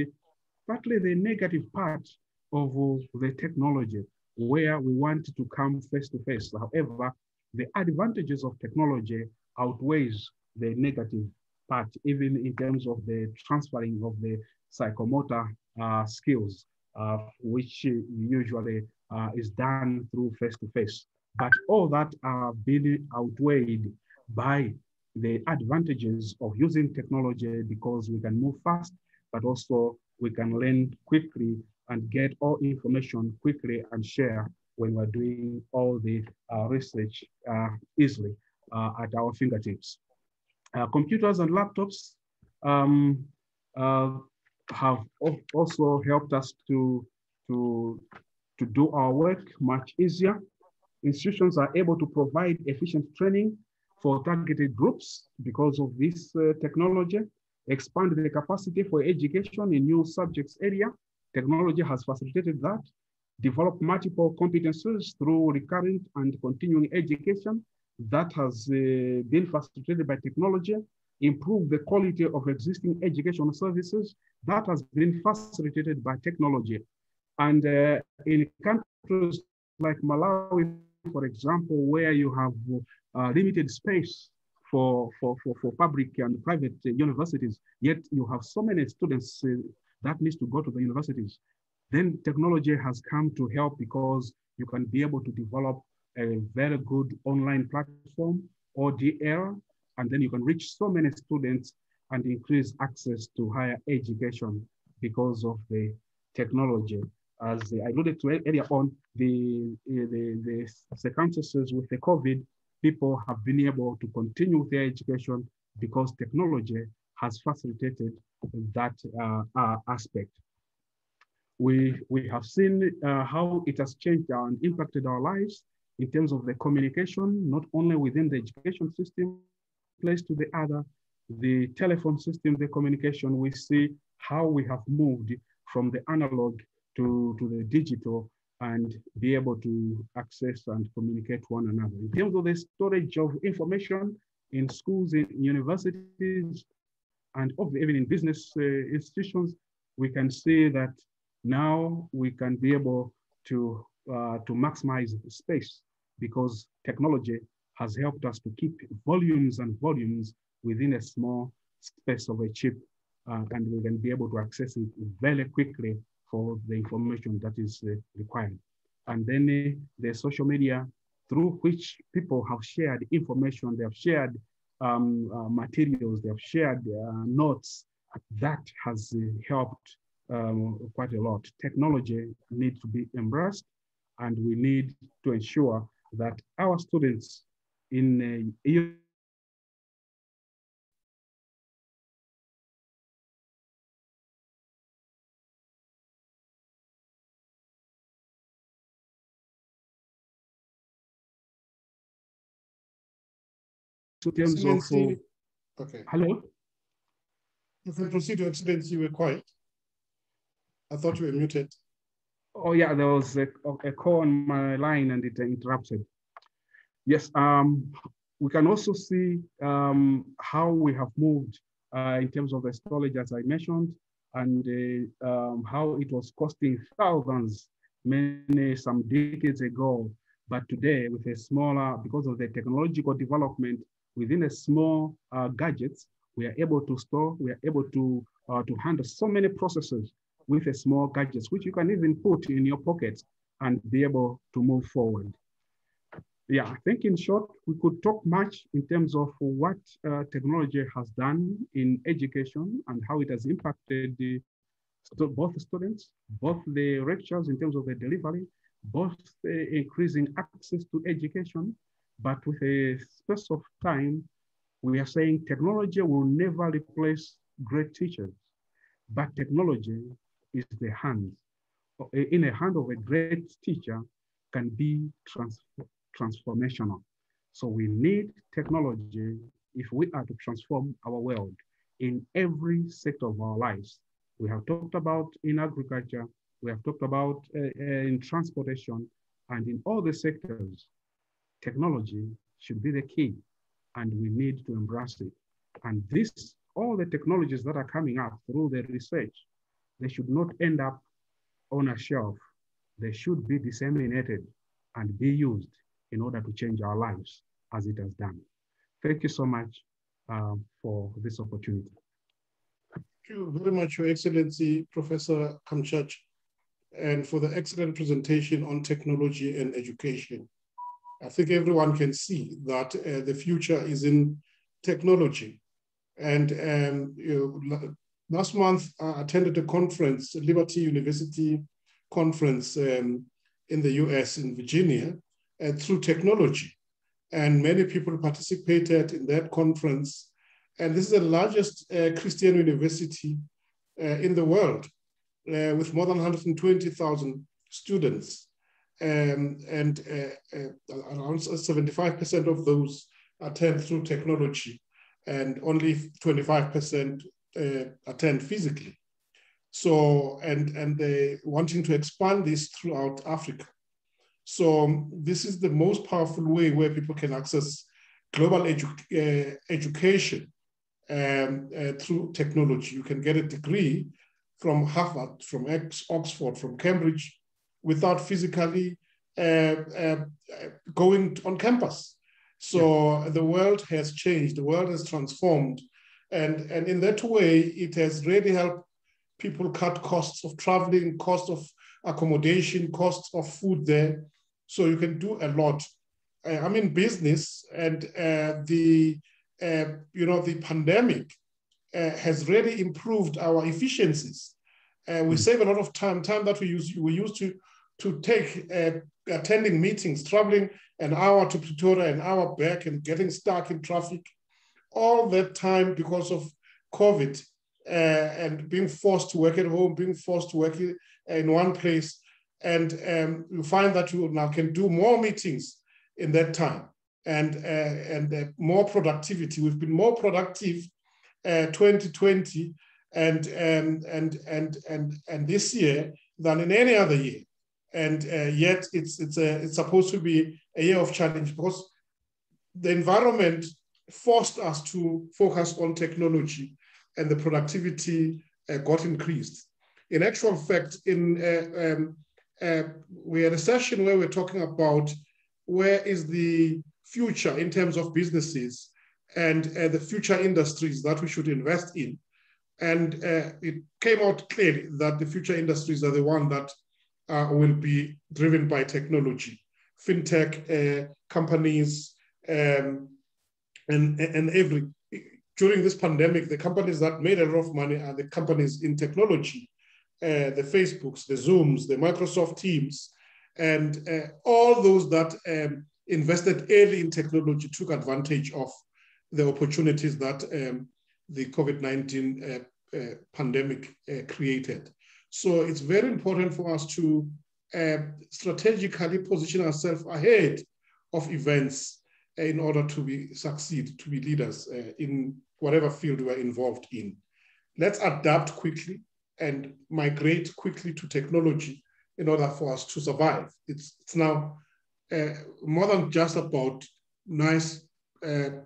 partly the negative part of the technology, where we want to come face to face. However, the advantages of technology outweighs the negative part, even in terms of the transferring of the psychomotor skills, which usually is done through face-to-face. But all that are being outweighed by the advantages of using technology, because we can move fast, but also we can learn quickly and get all information quickly and share when we're doing all the research easily at our fingertips. Computers and laptops have also helped us to do our work much easier. Institutions are able to provide efficient training for targeted groups because of this technology, expand the capacity for education in new subjects area. Technology has facilitated that. Develop multiple competencies through recurrent and continuing education that has been facilitated by technology. Improve the quality of existing educational services that has been facilitated by technology. And in countries like Malawi, for example, where you have limited space for public and private universities, yet you have so many students that needs to go to the universities, then technology has come to help because you can be able to develop a very good online platform, ODL, and then you can reach so many students and increase access to higher education because of the technology. As I alluded to earlier on, the circumstances with the COVID, people have been able to continue their education because technology has facilitated that aspect. We have seen how it has changed and impacted our lives in terms of the communication, not only within the education system, place to the other, the telephone system, the communication. We see how we have moved from the analog to the digital and be able to access and communicate one another. In terms of the storage of information in schools, in universities, and even in business institutions, we can see that now we can be able to maximize space because technology has helped us to keep volumes and volumes within a small space of a chip, and we can be able to access it very quickly for the information that is required. And then the social media through which people have shared information, they have shared materials, they have shared notes, that has helped quite a lot. Technology needs to be embraced, and we need to ensure that our students in terms of okay. Hello? You can proceed, Your Excellency. You were quiet. I thought you were muted. Oh yeah, there was a call on my line and it interrupted. Yes, we can also see how we have moved in terms of the storage, as I mentioned, and how it was costing thousands some decades ago. But today, with a smaller, because of the technological development within a small gadgets, we are able to store, we are able to handle so many processes with a small gadgets, which you can even put in your pocket and be able to move forward. Yeah, I think in short, we could talk much in terms of what technology has done in education and how it has impacted both students, both the lectures in terms of the delivery, both increasing access to education, but with a space of time, we are saying technology will never replace great teachers, but technology is the hand. In a hand of a great teacher can be transformational. So we need technology if we are to transform our world in every sector of our lives. We have talked about in agriculture, we have talked about in transportation, and in all the sectors, technology should be the key, and we need to embrace it. And this, all the technologies that are coming up through the research, they should not end up on a shelf. They should be disseminated and be used in order to change our lives as it has done. Thank you so much for this opportunity. Thank you very much, Your Excellency, Professor Kamchacha, and for the excellent presentation on technology and education. I think everyone can see that the future is in technology. And last month, I attended a conference, a Liberty University conference in the US in Virginia, through technology. And many people participated in that conference. And this is the largest Christian university in the world, with more than 120,000 students. And around 75% of those attend through technology, and only 25% attend physically. So, and they wanting to expand this throughout Africa. So this is the most powerful way where people can access global education through technology. You can get a degree from Harvard, from Oxford, from Cambridge, without physically going on campus. So the world has changed, the world has transformed. And in that way, it has really helped people cut costs of traveling, costs of accommodation, costs of food there. So you can do a lot. I'm in business, and the pandemic has really improved our efficiencies. We save a lot of time that we used to take attending meetings, traveling an hour to Pretoria, an hour back, and getting stuck in traffic. All that time because of COVID and being forced to work at home, being forced to work in one place. And you find that you now can do more meetings in that time and more productivity. We've been more productive 2020 and this year than in any other year. And yet it's supposed to be a year of challenge because the environment forced us to focus on technology, and the productivity got increased. In actual fact, we had a session where we're talking about where is the future in terms of businesses and the future industries that we should invest in. And it came out clearly that the future industries are the ones that will be driven by technology, fintech companies, during this pandemic, the companies that made a lot of money are the companies in technology, the Facebooks, the Zooms, the Microsoft Teams, and all those that invested early in technology took advantage of the opportunities that the COVID-19 pandemic created. So it's very important for us to strategically position ourselves ahead of events in order to succeed, to be leaders in whatever field we're involved in. Let's adapt quickly and migrate quickly to technology in order for us to survive. It's now more than just about nice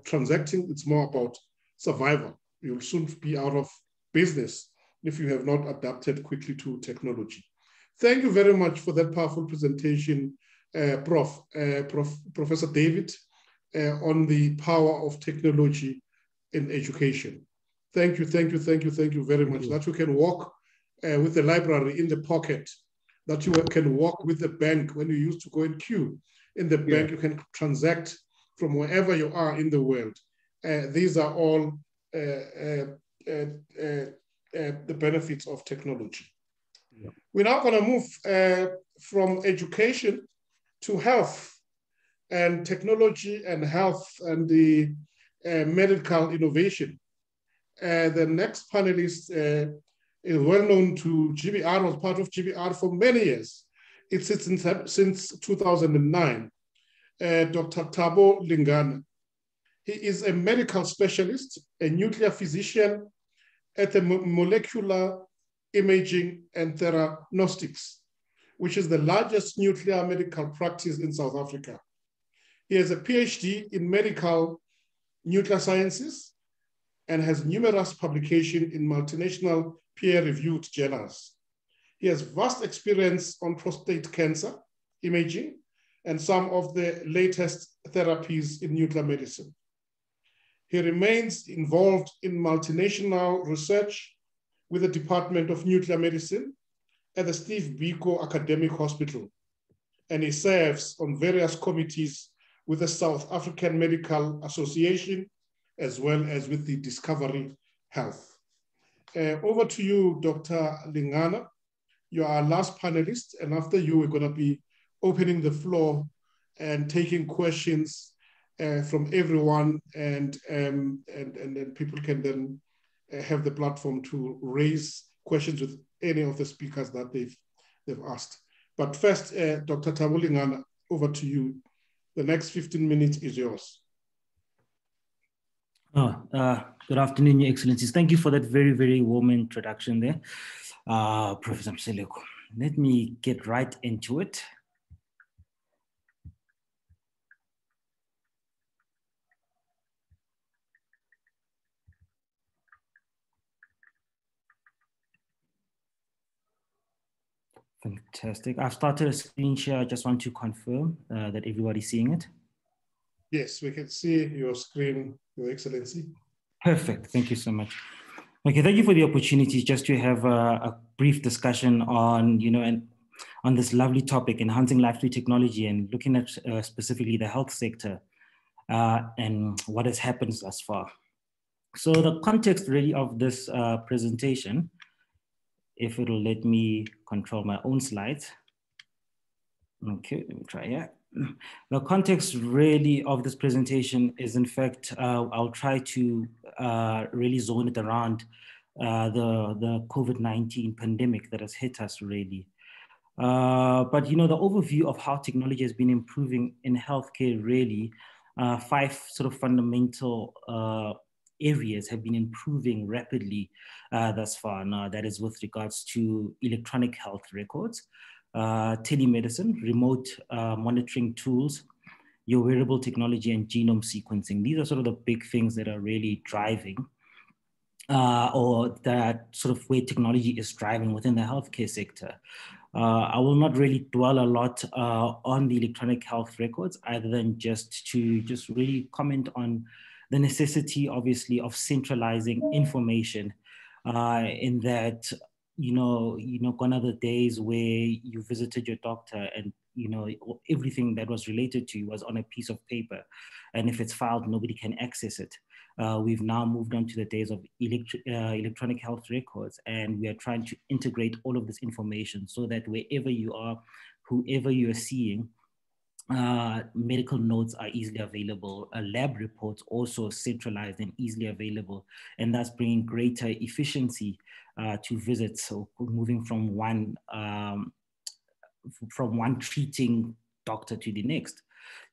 transacting, it's more about survival. You'll soon be out of business if you have not adapted quickly to technology. Thank you very much for that powerful presentation, Professor David, on the power of technology in education. Thank you very much. That you can walk with the library in the pocket, that you can walk with the bank when you used to go in queue. In the bank, you can transact from wherever you are in the world. These are all the benefits of technology. Yeah. We're now going to move from education to health and technology and health and the medical innovation. The next panelist is well known to GBR, was part of GBR for many years. It's since 2009, Dr. Thabo Lengana. He is a medical specialist, a nuclear physician at the Molecular Imaging and Theranostics, which is the largest nuclear medical practice in South Africa. He has a PhD in medical nuclear sciences and has numerous publications in multinational peer-reviewed journals. He has vast experience on prostate cancer imaging and some of the latest therapies in nuclear medicine. He remains involved in multinational research with the Department of Nuclear Medicine at the Steve Biko Academic Hospital, and he serves on various committees with the South African Medical Association, as well as with the Discovery Health. Over to you, Dr. Lengana. You are our last panelist, and after you, we're going to be opening the floor and taking questions from everyone, and then people can then have the platform to raise questions with any of the speakers that they've asked. But first, Dr. Thabo Lengana, over to you. The next 15 minutes is yours. Good afternoon, Your Excellencies. Thank you for that very, very warm introduction there, Professor Mseleku. Let me get right into it. Fantastic. I've started a screen share. I just want to confirm that everybody's seeing it. Yes, we can see your screen, Your Excellency. Perfect. Thank you so much. Okay, thank you for the opportunity just to have a brief discussion on, and on this lovely topic, enhancing life through technology, and looking at specifically the health sector and what has happened thus far. So the context really of this presentation, if it'll let me control my own slides. Okay, let me try here. The context really of this presentation is, in fact, I'll try to really zone it around the COVID-19 pandemic that has hit us really. But the overview of how technology has been improving in healthcare really, 5 sort of fundamental areas have been improving rapidly thus far. Now, that is with regards to electronic health records, telemedicine, remote monitoring tools, your wearable technology, and genome sequencing. These are sort of the big things that are really driving or that sort of way technology is driving within the healthcare sector. I will not really dwell a lot on the electronic health records, other than just to really comment on the necessity, obviously, of centralizing information in that, gone are the days where you visited your doctor and, everything that was related to you was on a piece of paper. And if it's filed, nobody can access it. We've now moved on to the days of electronic health records, and we are trying to integrate all of this information so that wherever you are, whoever you are seeing, medical notes are easily available, lab reports also centralized and easily available, and that's bringing greater efficiency to visits. So moving from one treating doctor to the next.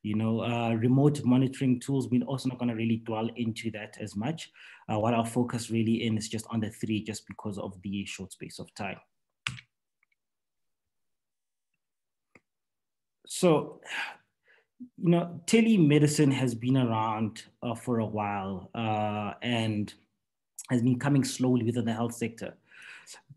Remote monitoring tools, we're also not going to really dwell into that as much. What our focus really is just on the 3, just because of the short space of time. So, telemedicine has been around for a while and has been coming slowly within the health sector.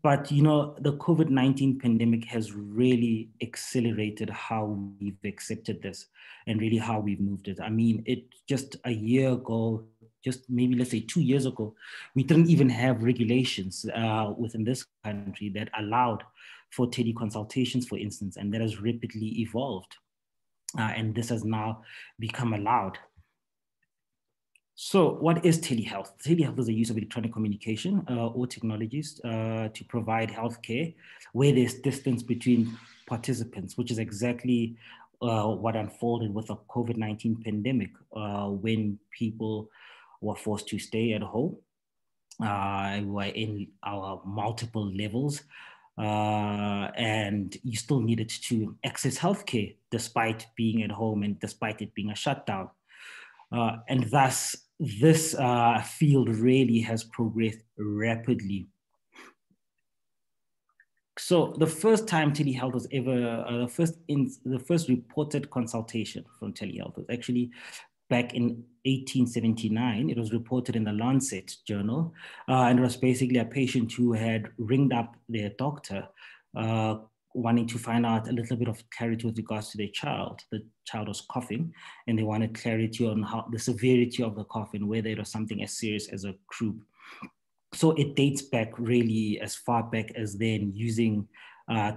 But, the COVID-19 pandemic has really accelerated how we've accepted this and really how we've moved it. I mean, it just a year ago, just maybe let's say 2 years ago, we didn't even have regulations within this country that allowed for teleconsultations, for instance, and that has rapidly evolved. And this has now become allowed. So what is telehealth? Telehealth is the use of electronic communication or technologies to provide healthcare where there's distance between participants, which is exactly what unfolded with the COVID-19 pandemic when people were forced to stay at home. We're in our multiple levels and you still needed to access healthcare despite being at home and despite it being a shutdown. And thus, this field really has progressed rapidly. So the first time telehealth was ever, the first reported consultation from telehealth was actually back in 1879. It was reported in the Lancet journal, and it was basically a patient who had ringed up their doctor wanting to find out a little bit of clarity with regards to their child. The child was coughing and they wanted clarity on how the severity of the cough and whether it was something as serious as a croup. So it dates back really as far back as then using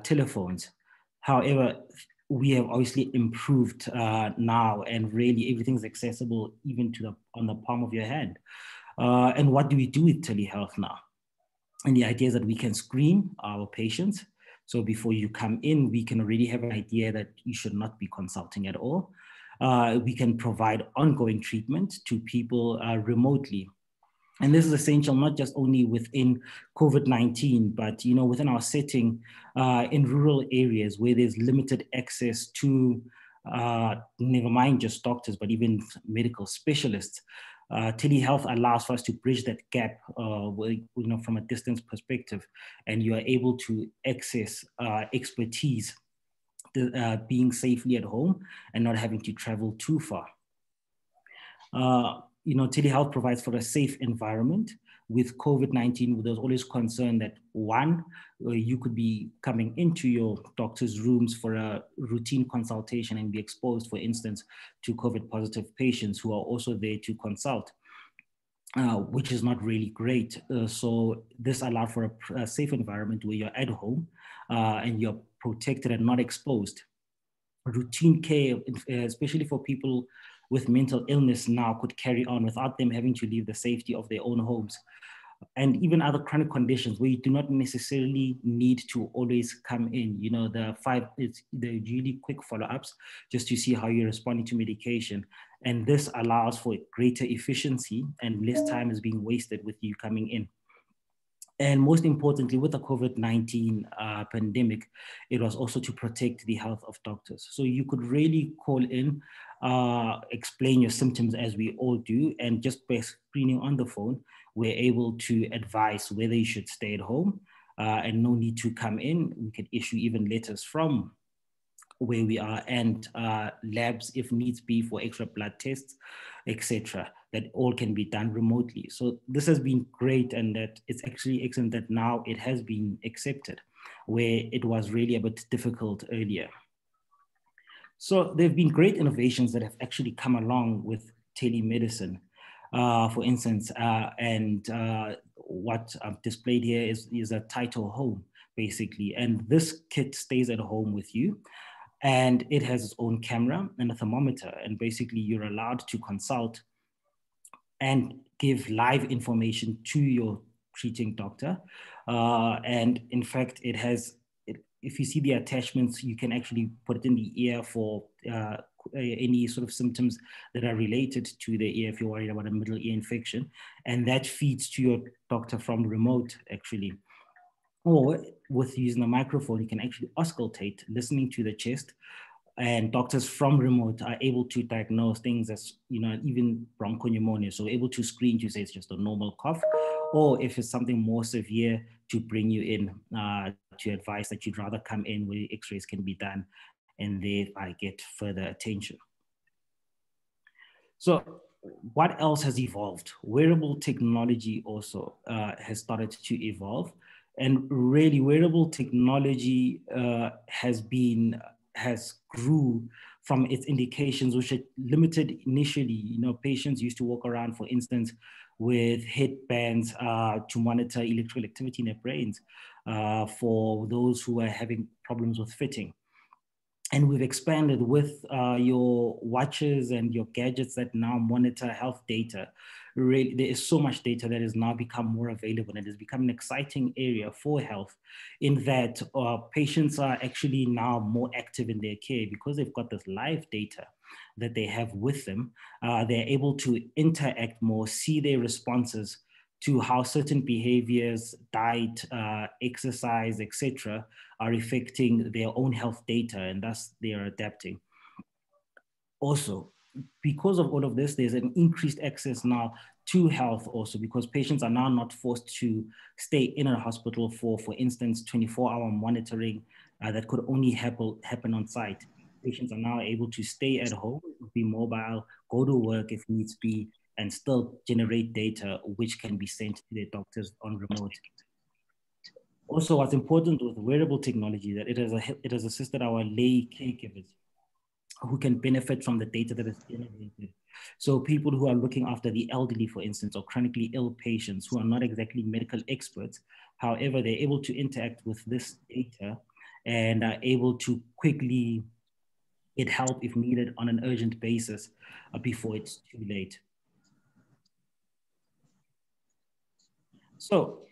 telephones. However, we have obviously improved now, and really everything's accessible even to on the palm of your hand. And what do we do with telehealth now? And the idea is that we can screen our patients. So before you come in, we can already have an idea that you should not be consulting at all. We can provide ongoing treatment to people remotely. And this is essential, not just only within COVID-19, but within our setting in rural areas where there's limited access to, never mind just doctors, but even medical specialists. Telehealth allows for us to bridge that gap from a distance perspective, and you are able to access expertise being safely at home and not having to travel too far. Telehealth provides for a safe environment with COVID-19, there was always concern that one, you could be coming into your doctor's rooms for a routine consultation and be exposed, for instance, to COVID positive patients who are also there to consult, which is not really great. So this allowed for a safe environment where you're at home and you're protected and not exposed. Routine care, especially for people with mental illness now, could carry on without them having to leave the safety of their own homes. And even other chronic conditions where you do not necessarily need to always come in, you know, the really quick follow-ups just to see how you're responding to medication. And this allows for greater efficiency and less time is being wasted with you coming in. And most importantly, with the COVID-19 pandemic, it was also to protect the health of doctors. So you could really call in, explain your symptoms as we all do, and just by screening on the phone, we're able to advise whether you should stay at home and no need to come in. We could issue even letters from where we are and labs if needs be for extra blood tests, etc. That all can be done remotely. So this has been great, and that it's actually excellent that now it has been accepted where it was really a bit difficult earlier. So there have been great innovations that have actually come along with telemedicine. For instance, what I've displayed here is a Title Home, basically. And this kit stays at home with you. And it has its own camera and a thermometer. And basically, you're allowed to consult and give live information to your treating doctor. And in fact, it has, if you see the attachments, you can actually put it in the ear for any sort of symptoms that are related to the ear if you're worried about a middle ear infection. And that feeds to your doctor from remote, actually. Or with using a microphone, you can actually auscultate, listening to the chest, and doctors from remote are able to diagnose things as, you know, even bronchopneumonia. So able to screen to say it's just a normal cough, or if it's something more severe, to bring you in to advise that you'd rather come in where x-rays can be done and thereby get further attention. So what else has evolved? Wearable technology also has started to evolve. And really, wearable technology has grew from its indications, which are limited initially. You know, patients used to walk around, for instance, with headbands to monitor electrical activity in their brains for those who are having problems with fitting. And we've expanded with your watches and your gadgets that now monitor health data. Really, there is so much data that has now become more available, and it has become an exciting area for health in that patients are actually now more active in their care because they've got this live data that they have with them. They're able to interact more, see their responses to how certain behaviors, diet, exercise, etc., are affecting their own health data, and thus they are adapting. Also, because of all of this, there's an increased access now to health also, because patients are now not forced to stay in a hospital for instance, 24-hour monitoring that could only happen on site. Patients are now able to stay at home, be mobile, go to work if needs be, and still generate data which can be sent to their doctors on remote. Also, what's important with wearable technology that it has assisted our lay caregivers who can benefit from the data that is generated. So people who are looking after the elderly, for instance, or chronically ill patients who are not exactly medical experts, however, they're able to interact with this data and are able to quickly get help if needed on an urgent basis before it's too late. So,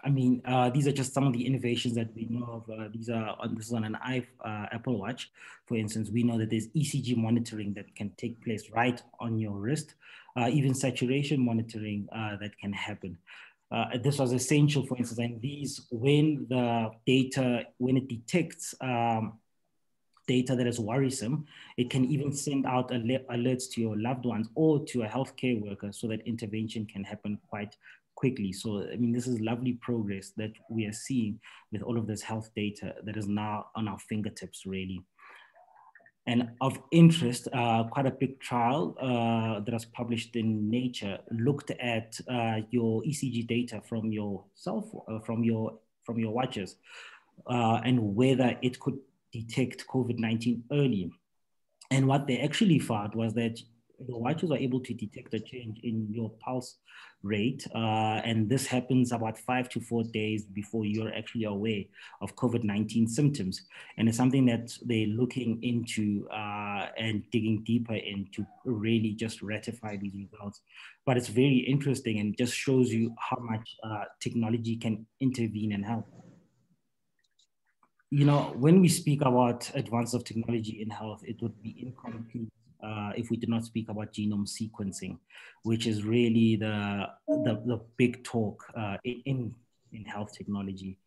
I mean, these are just some of the innovations that we know of. This is on an Apple Watch, for instance. We know that there's ECG monitoring that can take place right on your wrist, even saturation monitoring that can happen. This was essential, for instance, and these, when it detects data that is worrisome, it can even send out alerts to your loved ones or to a healthcare worker so that intervention can happen quite quickly. So, I mean, this is lovely progress that we are seeing with all of this health data that is now on our fingertips, really. And of interest, quite a big trial that was published in Nature looked at your ECG data from your cell phone, from your watches, and whether it could detect COVID-19 early. And what they actually found was that the watches are able to detect a change in your pulse rate. And this happens about 5 to 4 days before you're actually aware of COVID-19 symptoms. And it's something that they're looking into and digging deeper into, really just ratify these results. But it's very interesting and just shows you how much technology can intervene and help. You know, when we speak about advances of technology in health, it would be incomplete if we did not speak about genome sequencing, which is really the big talk in health technology.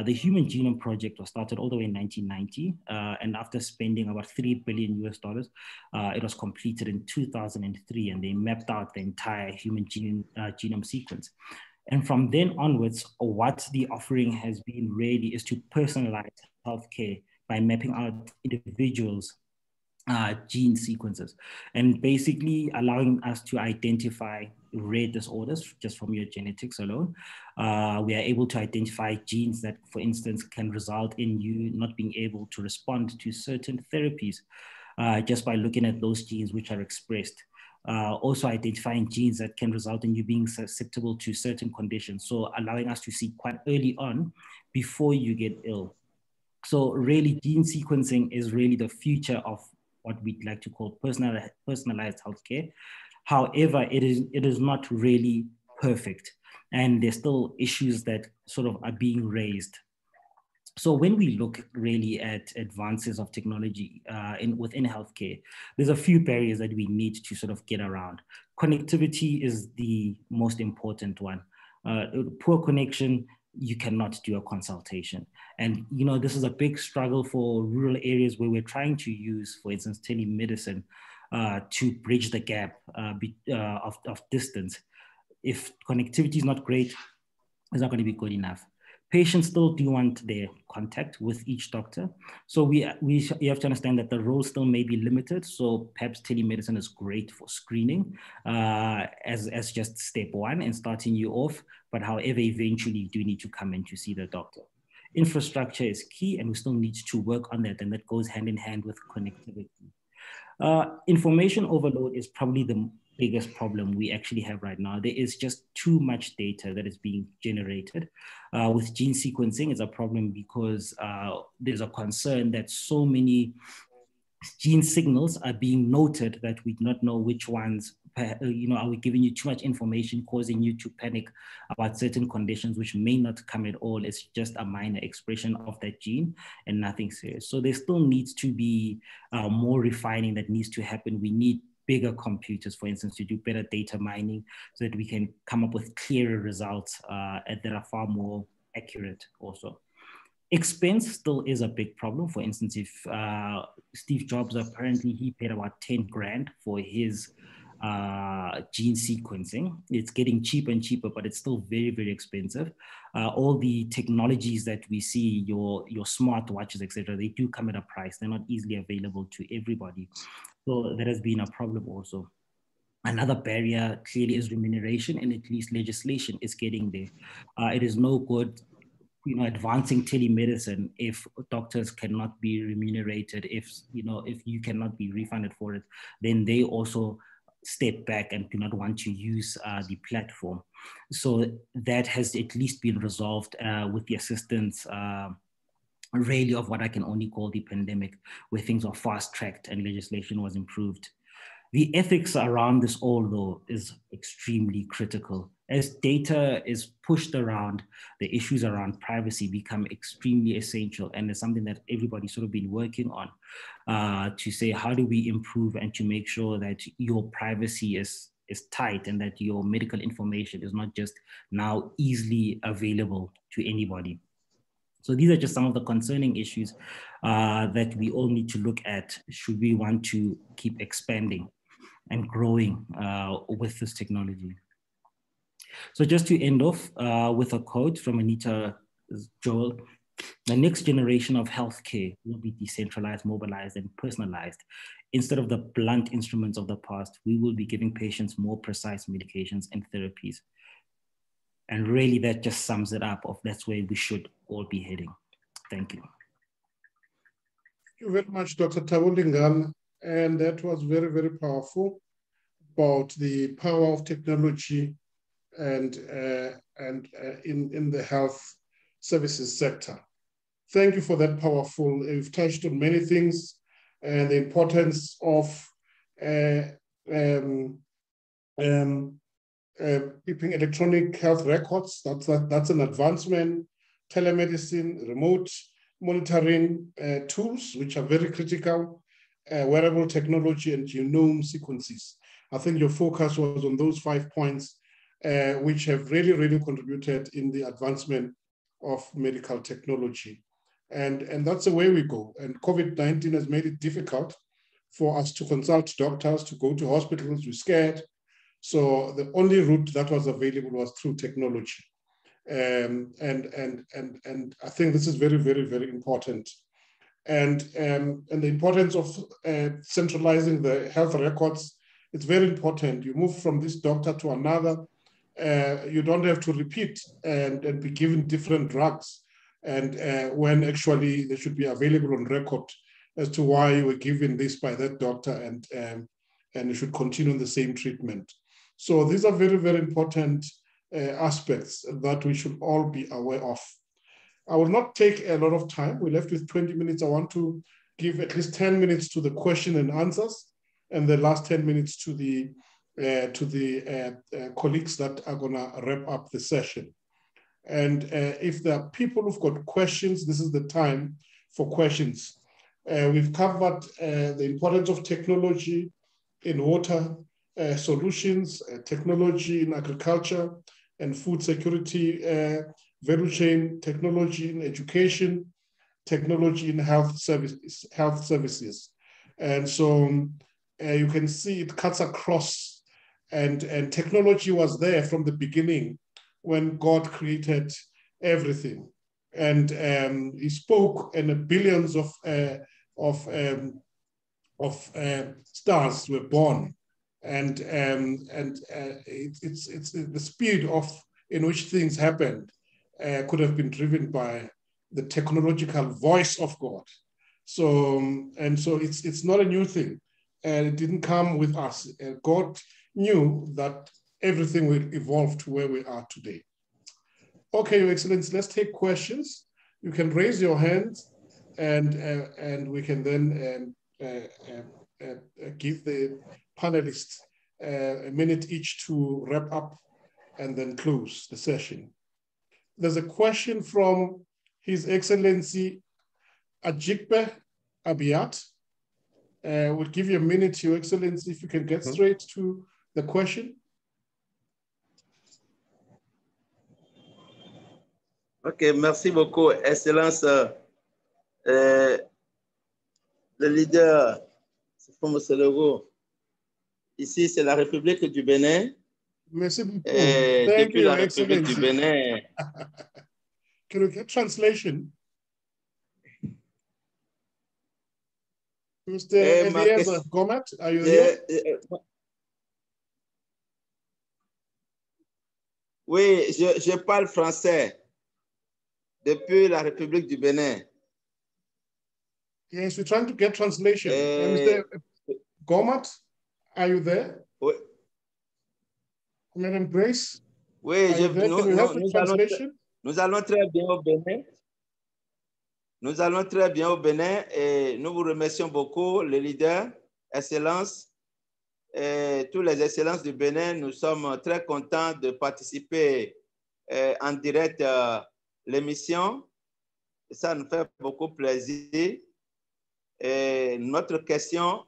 The Human Genome Project was started all the way in 1990, and after spending about $3 billion US, it was completed in 2003, and they mapped out the entire human genome sequence. And from then onwards, what the offering has been really is to personalize healthcare by mapping out individuals' gene sequences and basically allowing us to identify rare disorders just from your genetics alone. We are able to identify genes that, for instance, can result in you not being able to respond to certain therapies just by looking at those genes which are expressed. Also identifying genes that can result in you being susceptible to certain conditions. So allowing us to see quite early on before you get ill. So really gene sequencing is really the future of what we'd like to call personalized healthcare. However, it is not really perfect. And there's still issues that sort of are being raised. So when we look really at advances of technology within healthcare, there's a few barriers that we need to sort of get around. Connectivity is the most important one. Poor connection, you cannot do a consultation. And you know, this is a big struggle for rural areas where we're trying to use, for instance, telemedicine to bridge the gap of distance. If connectivity is not great, it's not going to be good enough. Patients still do want their contact with each doctor. So you have to understand that the role still may be limited. So perhaps telemedicine is great for screening as just step one and starting you off. But however, eventually you do need to come in to see the doctor. Infrastructure is key and we still need to work on that, and that goes hand in hand with connectivity. Information overload is probably the biggest problem we actually have right now. There is just too much data that is being generated. With gene sequencing, it's a problem because there's a concern that so many gene signals are being noted that we do not know which ones, you know, are we giving you too much information, causing you to panic about certain conditions which may not come at all. It's just a minor expression of that gene and nothing serious. So there still needs to be more refining that needs to happen. We need bigger computers, for instance, to do better data mining so that we can come up with clearer results that are far more accurate also. Expense still is a big problem. For instance, if Steve Jobs, apparently he paid about 10 grand for his gene sequencing. It's getting cheaper and cheaper, but it's still very, very expensive. All the technologies that we see, your smart watches, etc., they do come at a price. They're not easily available to everybody. So that has been a problem also. Another barrier clearly is remuneration, and at least legislation is getting there. It is no good, you know, advancing telemedicine if doctors cannot be remunerated, if you cannot be refunded for it, then they also step back and do not want to use the platform. So that has at least been resolved with the assistance really of what I can only call the pandemic, where things were fast-tracked and legislation was improved. The ethics around this all, though, is extremely critical. As data is pushed around, the issues around privacy become extremely essential, and it's something that everybody's sort of been working on to say, how do we improve and to make sure that your privacy is tight and that your medical information is not just now easily available to anybody. So these are just some of the concerning issues that we all need to look at should we want to keep expanding and growing with this technology. So just to end off with a quote from Anita Joel, The next generation of healthcare will be decentralized, mobilized, and personalized. Instead of the blunt instruments of the past, we will be giving patients more precise medications and therapies. And really that just sums it up of that's where we should all be heading. Thank you. Thank you very much, Dr. Thabo Lengana. And that was very, very powerful about the power of technology and in the health services sector. Thank you for that powerful, you've touched on many things, and the importance of keeping electronic health records. That's an advancement. Telemedicine, remote monitoring tools, which are very critical, wearable technology, and genome sequences. I think your focus was on those 5 points, which have really, really contributed in the advancement of medical technology. And that's the way we go. And COVID-19 has made it difficult for us to consult doctors, to go to hospitals. We're scared. So the only route that was available was through technology. And I think this is very, very, very important. And the importance of centralizing the health records, it's very important. You move from this doctor to another. You don't have to repeat and be given different drugs. And when actually they should be available on record as to why you were given this by that doctor, and you should continue the same treatment. So these are very, very important aspects that we should all be aware of. I will not take a lot of time. We're left with 20 minutes. I want to give at least 10 minutes to the question and answers, and the last 10 minutes to the colleagues that are going to wrap up the session. And if there are people who've got questions, this is the time for questions. We've covered the importance of technology in water solutions, technology in agriculture and food security, value chain, technology in education, technology in health services. And so you can see it cuts across, and technology was there from the beginning when God created everything. And he spoke, and billions of stars were born. And it's the speed in which things happened could have been driven by the technological voice of God. So it's not a new thing, and it didn't come with us. God knew that everything will evolve to where we are today. Okay, Your Excellency, let's take questions. You can raise your hand, and we can then give the panelists a minute each to wrap up and then close the session. There's a question from His Excellency Gbr Abiat. We'll give you a minute, Your Excellency, if you can get straight to the question. Ok, merci beaucoup, Excellence. Le leader, Sipho Mseleku, ici c'est la République du Bénin. Merci beaucoup. Depuis la République du Bénin. Can we get translation? Mr. Eliezer Gomet, are you here? Oui, je parle français depuis la République du Bénin. Yes, we're trying to get translation. Mr. Gomet, are you there? Oui. Madam Grace? Oui, nous allons très bien au Bénin. Nous allons très bien au Bénin et nous vous remercions beaucoup, les leaders, Excellences, et tous les Excellences du Bénin. Nous sommes très contents de participer en direct à l'émission. Ça nous fait beaucoup plaisir. Et notre question,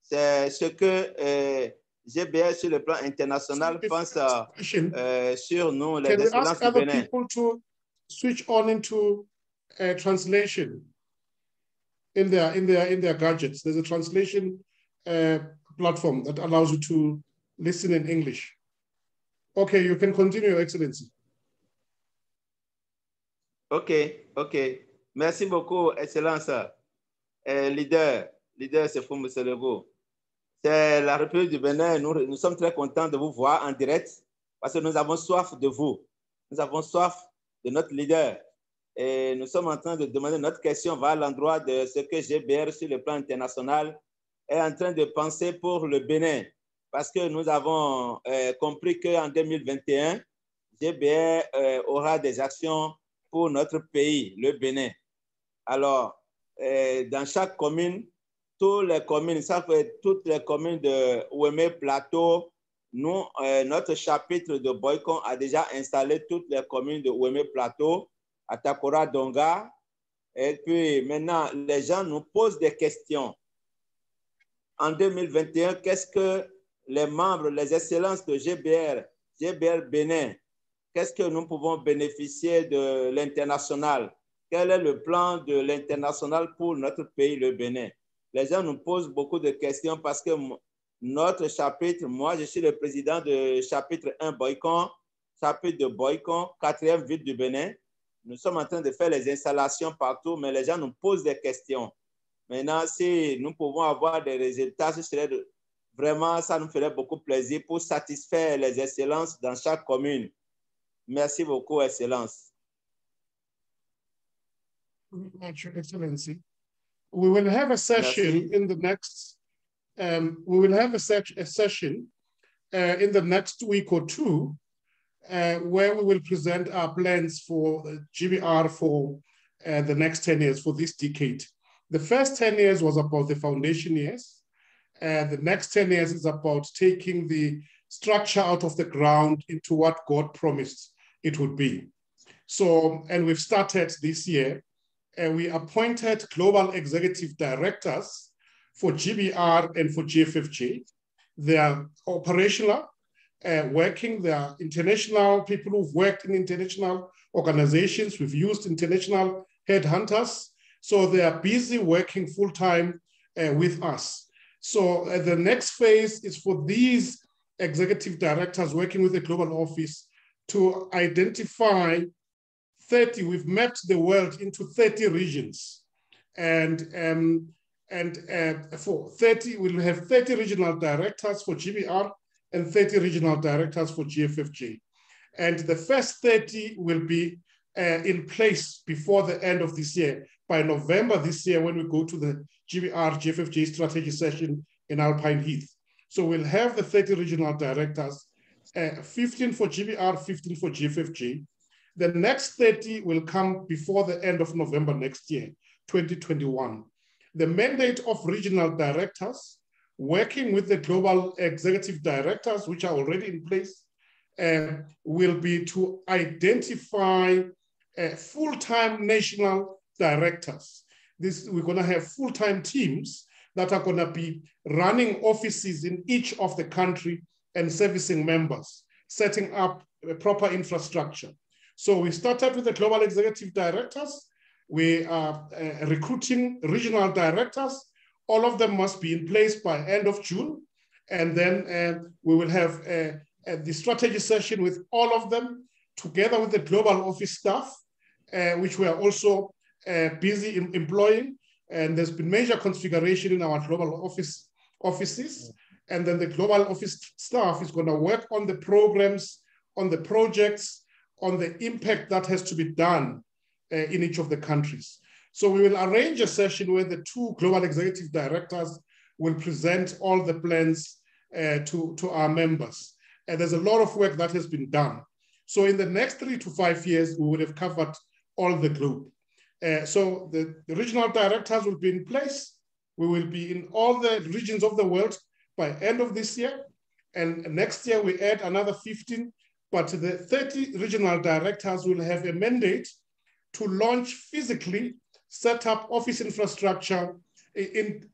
c'est ce que GBR sur le plan international pense sur nous, les Excellences du Bénin. People to switch on into translation in their gadgets. There's a translation platform that allows you to listen in English. Okay, you can continue, Your Excellency. Okay. Merci beaucoup, Excellence. Leader Sipho Mseleku. C'est la République du Bénin. Nous sommes très contents de vous voir en direct parce que nous avons soif de vous. Nous avons soif de notre leader. Et nous sommes en train de demander notre question va à l'endroit de ce que GBR sur le plan international est en train de penser pour le Bénin. Parce que nous avons compris qu'en 2021, GBR aura des actions pour notre pays, le Bénin. Alors, dans chaque commune, toutes les communes de Ouémé Plateau, nous, notre chapitre de Boycon a déjà installé toutes les communes de Ouémé Plateau, Atakora Donga. Et puis maintenant, les gens nous posent des questions. En 2021, qu'est-ce que les membres, les excellences de GBR Bénin, qu'est-ce que nous pouvons bénéficier de l'international? Quel est le plan de l'international pour notre pays, le Bénin? Les gens nous posent beaucoup de questions parce que notre chapitre, moi, je suis le président de chapitre 1 Boycon, chapitre de Boycon, 4e ville du Bénin. Nous sommes en train de faire les installations partout, mais les gens nous posent des questions. Maintenant, si nous pouvons avoir des résultats, vraiment, ça nous ferait beaucoup plaisir pour satisfaire les excellences dans chaque commune. Merci beaucoup, Excellence. Your Excellency. We will have a session in the next. We will have a session in the next week or two, where we will present our plans for GBR for the next 10 years for this decade. The first 10 years was about the foundation years. The next 10 years is about taking the structure out of the ground into what God promised it would be. So, and we've started this year. We appointed global executive directors for GBR and for GFFG. They are operational, working. They are international people who've worked in international organizations. We've used international headhunters. So they are busy working full-time with us. So the next phase is for these executive directors working with the global office to identify 30, we've mapped the world into 30 regions. And for 30, we'll have 30 regional directors for GBR and 30 regional directors for GFFG. And the first 30 will be in place before the end of this year, by November this year, when we go to the GBR GFFG strategy session in Alpine Heath. So we'll have the 30 regional directors, 15 for GBR, 15 for GFFG. The next 30 will come before the end of November next year, 2021. The mandate of regional directors, working with the global executive directors, which are already in place, will be to identify full-time national directors. We're going to have full-time teams that are going to be running offices in each of the country and servicing members, setting up a proper infrastructure. So we started with the global executive directors. We are recruiting regional directors. All of them must be in place by end of June. And then we will have the strategy session with all of them, together with the global office staff, which we are also busy in employing. And there's been major configuration in our global offices. And then the global office staff is going to work on the programs, on the projects, on the impact that has to be done in each of the countries. So we will arrange a session where the two global executive directors will present all the plans to our members. And there's a lot of work that has been done. So in the next 3 to 5 years, we would have covered all the globe. So the regional directors will be in place. We will be in all the regions of the world by end of this year. And next year, we add another 15. But the 30 regional directors will have a mandate to launch physically, set up office infrastructure in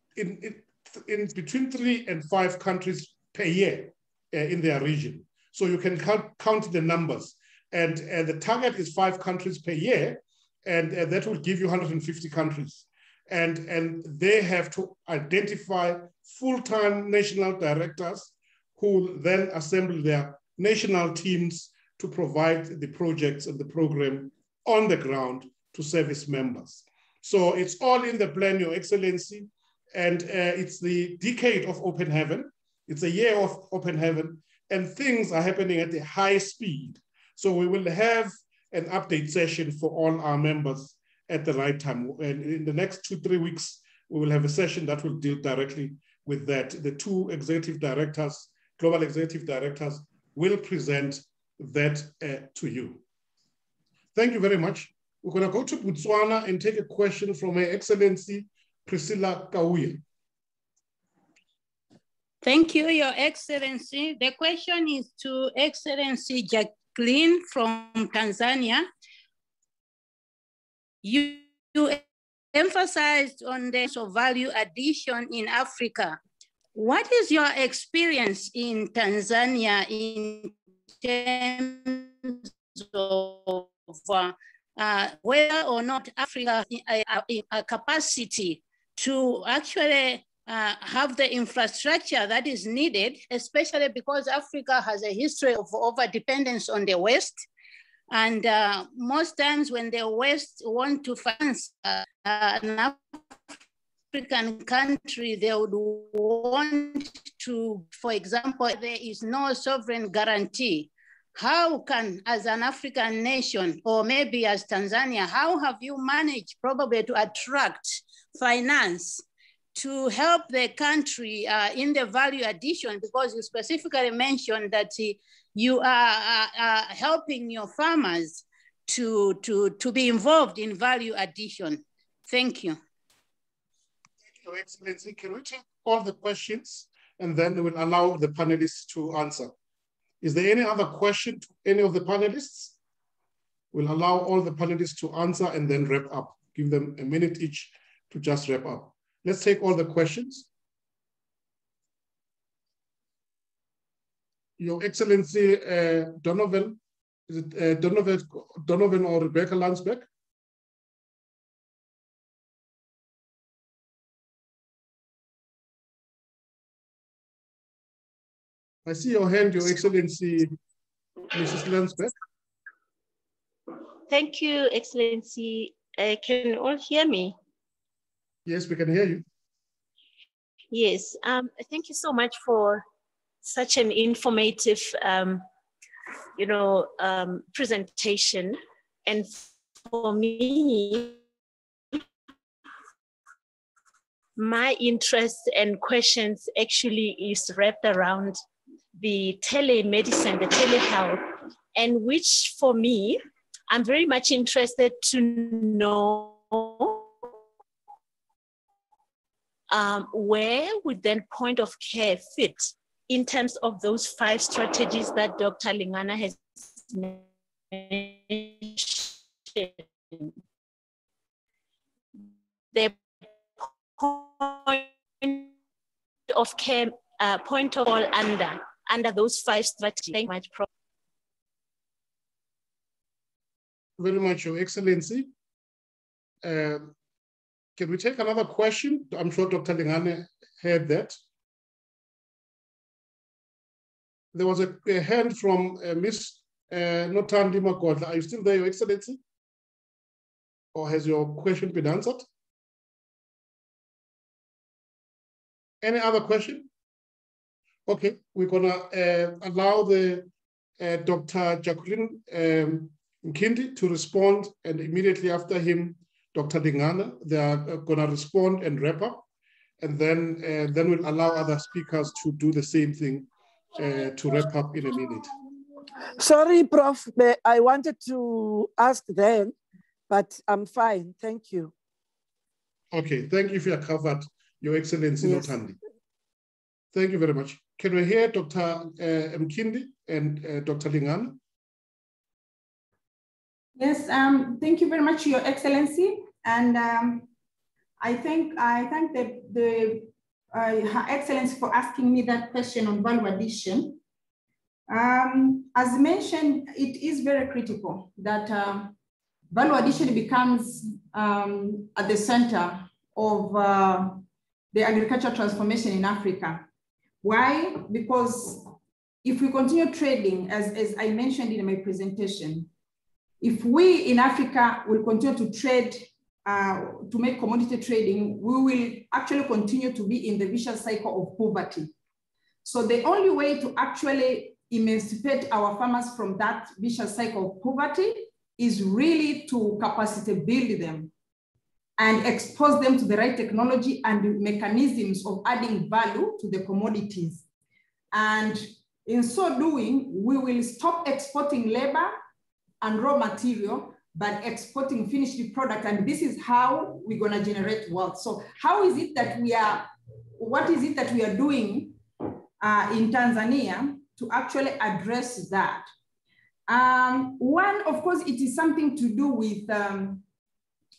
between 3 and 5 countries per year in their region. So you can count the numbers. And the target is 5 countries per year, and that will give you 150 countries. And they have to identify full-time national directors who will then assemble their national teams to provide the projects and the program on the ground to service members. So it's all in the plan, Your Excellency, and it's the decade of open heaven. It's a year of open heaven, and things are happening at a high speed. So we will have an update session for all our members at the right time. And in the next 2-3 weeks, we will have a session that will deal directly with that. The two executive directors, global executive directors, will present that to you. Thank you very much. We're going to go to Botswana and take a question from Her Excellency Priscilla Kauye. Thank you, Your Excellency. The question is to Excellency Jacqueline from Tanzania. You emphasized on the value addition in Africa. What is your experience in Tanzania in terms of whether or not Africa a capacity to actually have the infrastructure that is needed, especially because Africa has a history of over-dependence on the West. And most times when the West want to finance an African country, they would want to, for example, there is no sovereign guarantee. How can, as an African nation, or maybe as Tanzania, how have you managed probably to attract finance to help the country in the value addition? Because you specifically mentioned that you are helping your farmers to be involved in value addition. Thank you. Thank you, Excellency. Can we take all the questions and then we'll allow the panelists to answer? Is there any other question to any of the panelists? We'll allow all the panelists to answer and then wrap up. Give them a minute each to just wrap up. Let's take all the questions. Your Excellency Donovan, is it Donovan or Rebecca Landsberg? I see your hand, Your Excellency, Mrs. Landsberg. Thank you, Excellency. Can you all hear me? Yes, we can hear you. Yes, thank you so much for such an informative, presentation. And for me, my interest and questions actually is wrapped around the telemedicine, the telehealth, and which for me, I'm very much interested to know where would then point of care fit in terms of those 5 strategies that Dr. Lengana has mentioned. The point of care, point of all under those 5 strategies. Thank you much, Prof. Very much, Your Excellency. Can we take another question? I'm sure Dr. Lengana heard that. There was a hand from Ms. Notandi Magodla. Are you still there, Your Excellency? Or has your question been answered? Any other question? Okay, we're gonna allow the Dr. JacquelineMkindi to respond, and immediately after him, Dr. Lengana. They are gonna respond and wrap up, and then we'll allow other speakers to do the same thing to wrap up in a minute. Sorry, Prof, I wanted to ask them, but I'm fine, thank you. Okay, thank you if you are covered, Your Excellency. Yes. Notandi. Thank you very much. Can we hear Dr. Mkindi and Dr. Lengana? Yes, thank you very much, Your Excellency. And I thank Her Excellency for asking me that question on value addition. As mentioned, it is very critical that value addition becomes at the center of the agricultural transformation in Africa. Why? Because if we continue trading, as I mentioned in my presentation, if we in Africa will continue to trade to make commodity trading, we will actually continue to be in the vicious cycle of poverty. So the only way to actually emancipate our farmers from that vicious cycle of poverty is really to capacity build them and expose them to the right technology and mechanisms of adding value to the commodities. And in so doing, we will stop exporting labor and raw material, but exporting finished product. And this is how we're gonna generate wealth. So how is it that what is it that we are doing in Tanzania to actually address that? One, of course, it is something to do with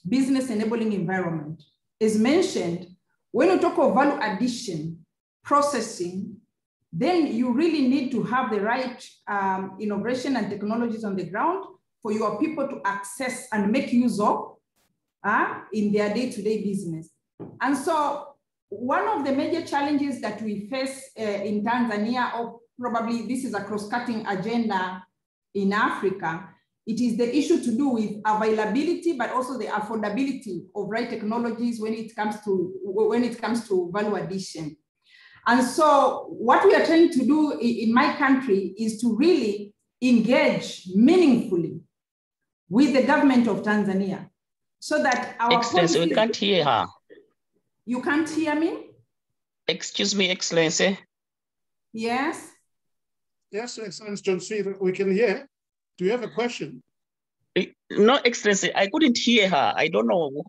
business enabling environment. As mentioned, when you talk of value addition, processing, then you really need to have the right innovation and technologies on the ground for your people to access and make use of in their day-to-day business. And so one of the major challenges that we face in Tanzania, or probably this is a cross-cutting agenda in Africa, it is the issue to do with availability, but also the affordability of right technologies when it comes to value addition. And so what we are trying to do in my country is to really engage meaningfully with the government of Tanzania so that our Excellency, we can't hear her. You can't hear me? Excuse me, Excellency. Yes? Yes, Excellency John Smith, we can hear. Do you have a question? No, Excellency, I couldn't hear her. I don't know.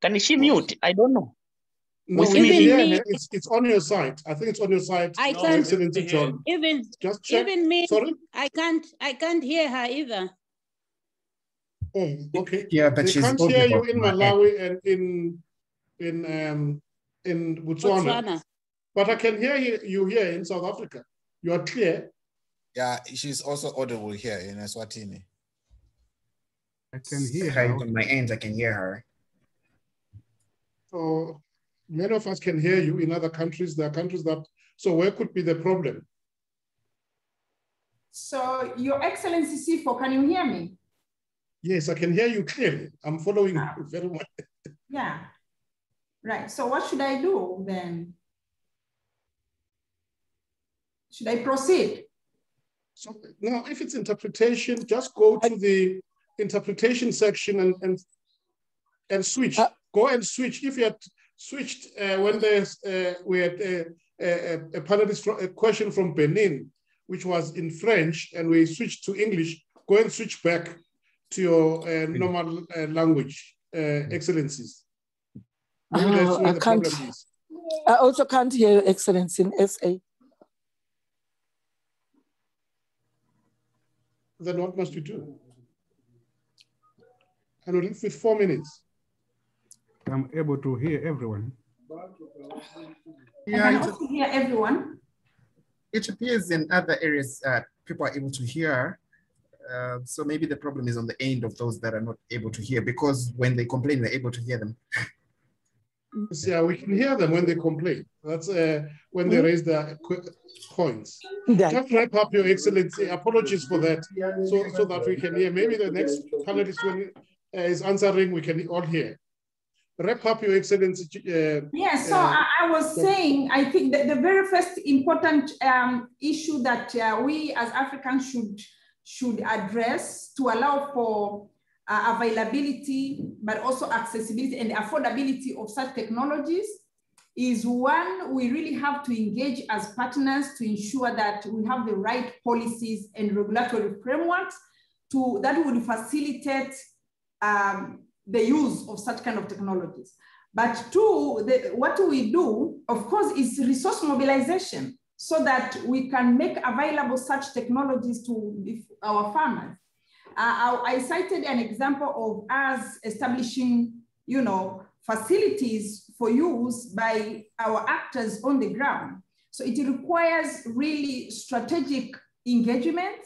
Can she mute? I don't know. No, we can hear her. It's on your side. I think it's on your side. I can't. Excellency John. Just check. Even me. Sorry? I can't hear her either. Oh, okay. Yeah, but they can't hear you in Malawi and in Botswana. But I can hear you here in South Africa. You are clear. Yeah, she's also audible here in Eswatini. I can hear her. On my end, I can hear her. So many of us can hear you. In other countries, there are countries that, so where could be the problem? So Your Excellency Sipho, can you hear me? Yes, I can hear you clearly. I'm following you very well. Yeah, right. So what should I do then? Should I proceed? So now, if it's interpretation, just go to the interpretation section and switch. Go and switch. If you had switched when we had a panelist, a question from Benin, which was in French, and we switched to English, go and switch back to your normal language, Excellencies. Maybe that's where the problem is. I also can't hear Your Excellency in SA. Then what must you do? And we're left with 4 minutes. I'm able to hear everyone. Yeah, I can also hear everyone. It appears in other areas people are able to hear. So maybe the problem is on the end of those that are not able to hear, because when they complain, we're able to hear them. Yeah, we can hear them when they complain. That's when they raise their points. Just wrap up, Your Excellency. Apologies for that, so that we can hear. Maybe the next panelist when is answering, we can all hear. Wrap up, Your Excellency. Yeah, so I was saying, I think that the very first important issue that we as Africans should address to allow for availability, but also accessibility and affordability of such technologies is one, we really have to engage as partners to ensure that we have the right policies and regulatory frameworks that would facilitate the use of such kind of technologies. But two, what we do, of course, is resource mobilization so that we can make available such technologies to our farmers. I cited an example of us establishing, facilities for use by our actors on the ground. So it requires really strategic engagement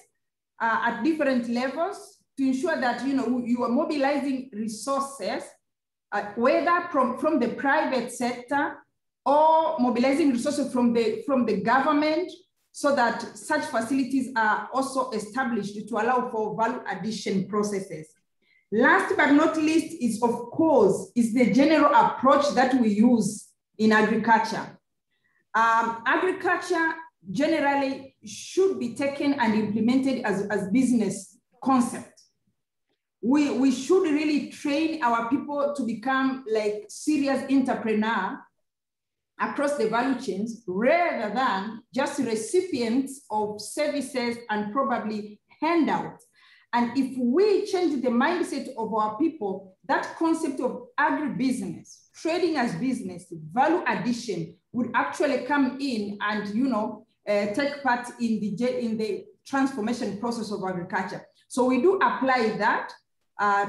at different levels to ensure that, you are mobilizing resources, whether from the private sector or mobilizing resources from the government, so that such facilities are also established to allow for value addition processes. Last but not least is, of course, is the general approach that we use in agriculture. Agriculture generally should be taken and implemented as business concept. We should really train our people to become like serious entrepreneurs across the value chains rather than just recipients of services and probably handouts. And if we change the mindset of our people, that concept of agribusiness, trading as business, value addition would actually come in and, you know, take part in the transformation process of agriculture. So we do apply that,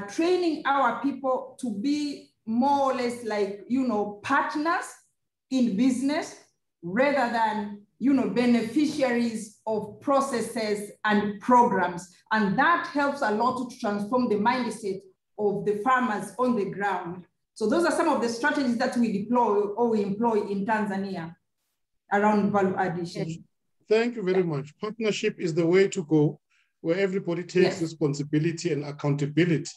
training our people to be more or less like, you know, partners in business rather than, you know, beneficiaries of processes and programs. And that helps a lot to transform the mindset of the farmers on the ground. So those are some of the strategies that we deploy or we employ in Tanzania around value addition. Thank you very much. Partnership is the way to go, where everybody takes responsibility and accountability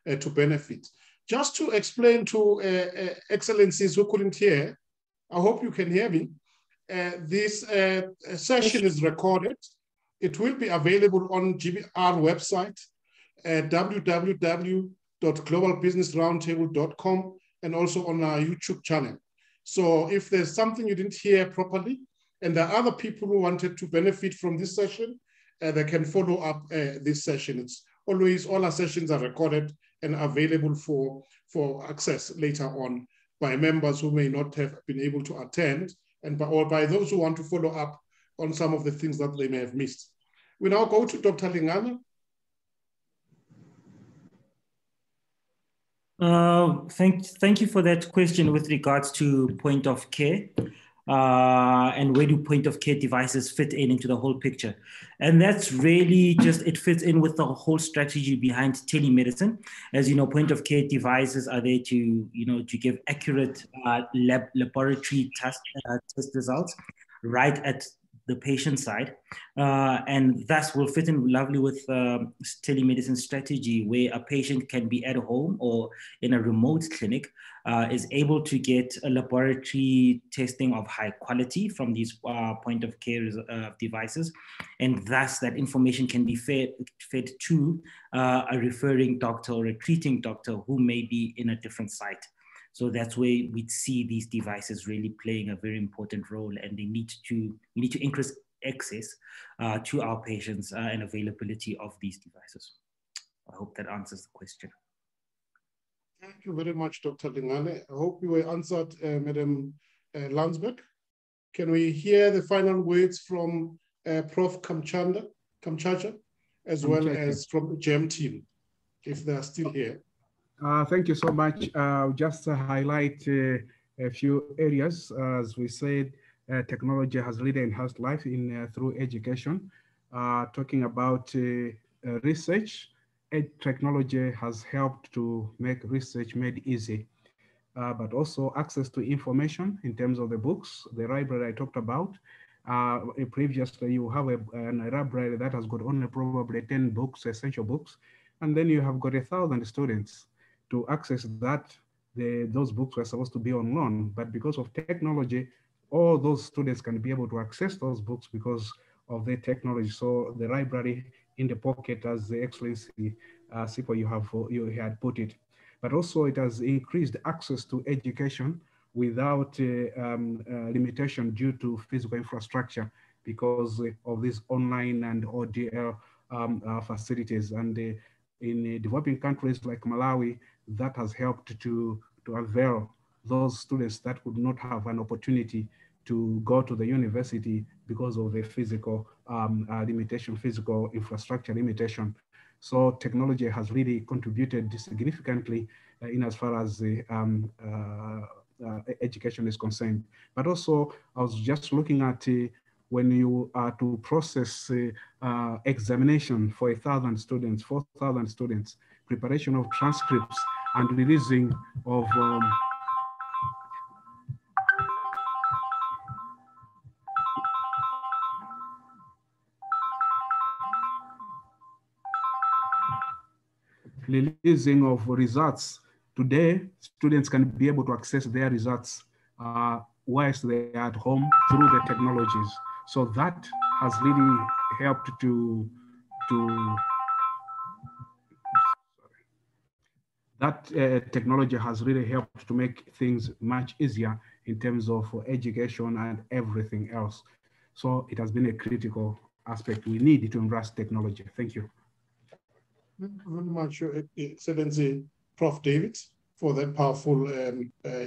to benefit. Just to explain to excellencies who couldn't hear, I hope you can hear me. This session is recorded. It will be available on GBR website at www.globalbusinessroundtable.com and also on our YouTube channel. So if there's something you didn't hear properly, and there are other people who wanted to benefit from this session, they can follow up this session. It's always, all our sessions are recorded and available for access later on by members who may not have been able to attend, and by those who want to follow up on some of the things that they may have missed. We now go to Dr. Lengana. Thank you for that question with regards to point of care. And where do point of care devices fit into the whole picture? And that's really just, it fits in with the whole strategy behind telemedicine. As you know, point of care devices are there to, you know, to give accurate laboratory test results right at the patient side. And thus will fit in lovely with telemedicine strategy, where a patient can be at home or in a remote clinic, is able to get a laboratory testing of high quality from these point of care devices. And thus that information can be fed to a referring doctor or a treating doctor who may be in a different site. So that's where we see these devices really playing a very important role, and we need to increase access to our patients and availability of these devices. I hope that answers the question. Thank you very much, Dr. Lengana. I hope you were answered, Madam Landsberg. Can we hear the final words from Prof. Kamchacha, as well as from the GEM team, if they are still here? Thank you so much. Just to highlight a few areas. As we said, technology has really enhanced life through education. Talking about research, technology has helped to make research made easy, but also access to information in terms of the books, the library I talked about. Previously, you have a library that has got only probably 10 books, essential books, and then you have got 1,000 students. To access that, those books were supposed to be on loan, but because of technology, all those students can be able to access those books because of the technology. So the library in the pocket, as the Excellency Sipho you had put it, but also it has increased access to education without limitation due to physical infrastructure because of these online and ODL facilities. And in developing countries like Malawi, that has helped to avail those students that would not have an opportunity to go to the university because of the physical limitation, physical infrastructure limitation. So technology has really contributed significantly in as far as the education is concerned. But also, I was just looking at when you are to process examination for 1,000 students, 4,000 students, preparation of transcripts and releasing of releasing of results. Today, students can be able to access their results whilst they are at home through the technologies. So that has really helped technology has really helped to make things much easier in terms of education and everything else. So it has been a critical aspect. We need to embrace technology. Thank you. Thank you very much, Your Excellency, Prof. David, for that powerful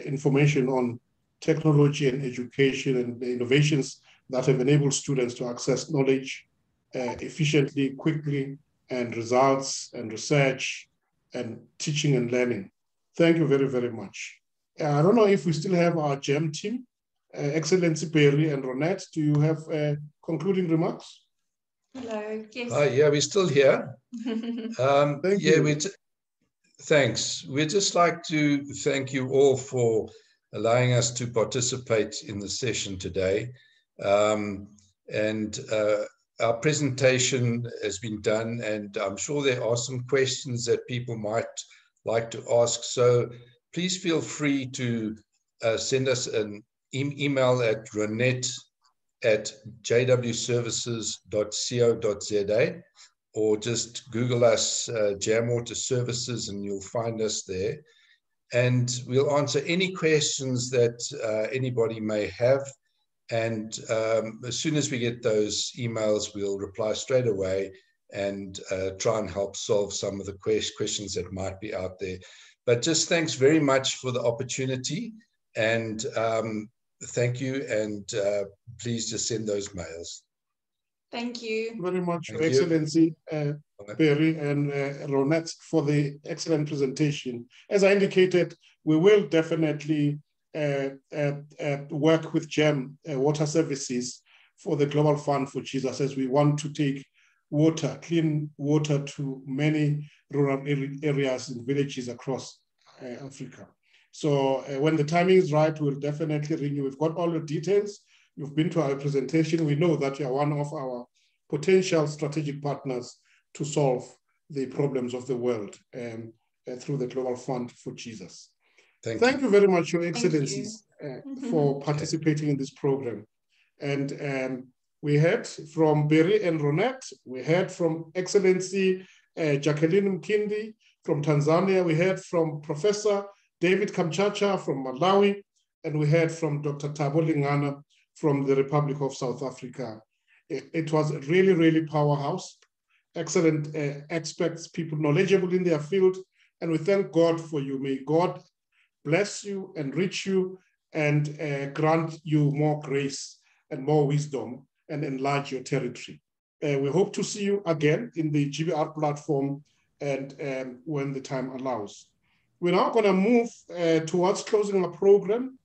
information on technology and education and the innovations that have enabled students to access knowledge efficiently, quickly, and results and research and teaching and learning. Thank you very, very much. I don't know if we still have our GEM team. Excellency Perry and Ronette, do you have concluding remarks? Hello, yes. Yeah, we're still here. Thank you. Thanks. We'd just like to thank you all for allowing us to participate in the session today. Our presentation has been done, and I'm sure there are some questions that people might like to ask. So please feel free to send us an email at ronette@jwservices.co.za, or just Google us, Jam Water Services, and you'll find us there. And we'll answer any questions that anybody may have. And as soon as we get those emails, we'll reply straight away and try and help solve some of the questions that might be out there. But just thanks very much for the opportunity, and thank you, and please just send those mails. Thank you very much, Your Excellency Perry and Ronette, for the excellent presentation. As I indicated, we will definitely work with GEM Water Services for the Global Fund for Jesus, as we want to take water, clean water, to many rural areas and villages across Africa. So when the timing is right, we'll definitely ring you. We've got all the details. You've been to our presentation. We know that you are one of our potential strategic partners to solve the problems of the world through the Global Fund for Jesus. Thank you very much, Your Excellencies, for participating in this program. And we heard from Berry and Ronette. We heard from Excellency JacquelineMkindi from Tanzania. We heard from Professor David Kamchacha from Malawi. And we heard from Dr. Thabo Lengana from the Republic of South Africa. It was really, really powerhouse. Excellent experts, people knowledgeable in their field. And we thank God for you. May God bless you, enrich you, and grant you more grace and more wisdom, and enlarge your territory. We hope to see you again in the GBR platform, and when the time allows. We're now going to move towards closing our program.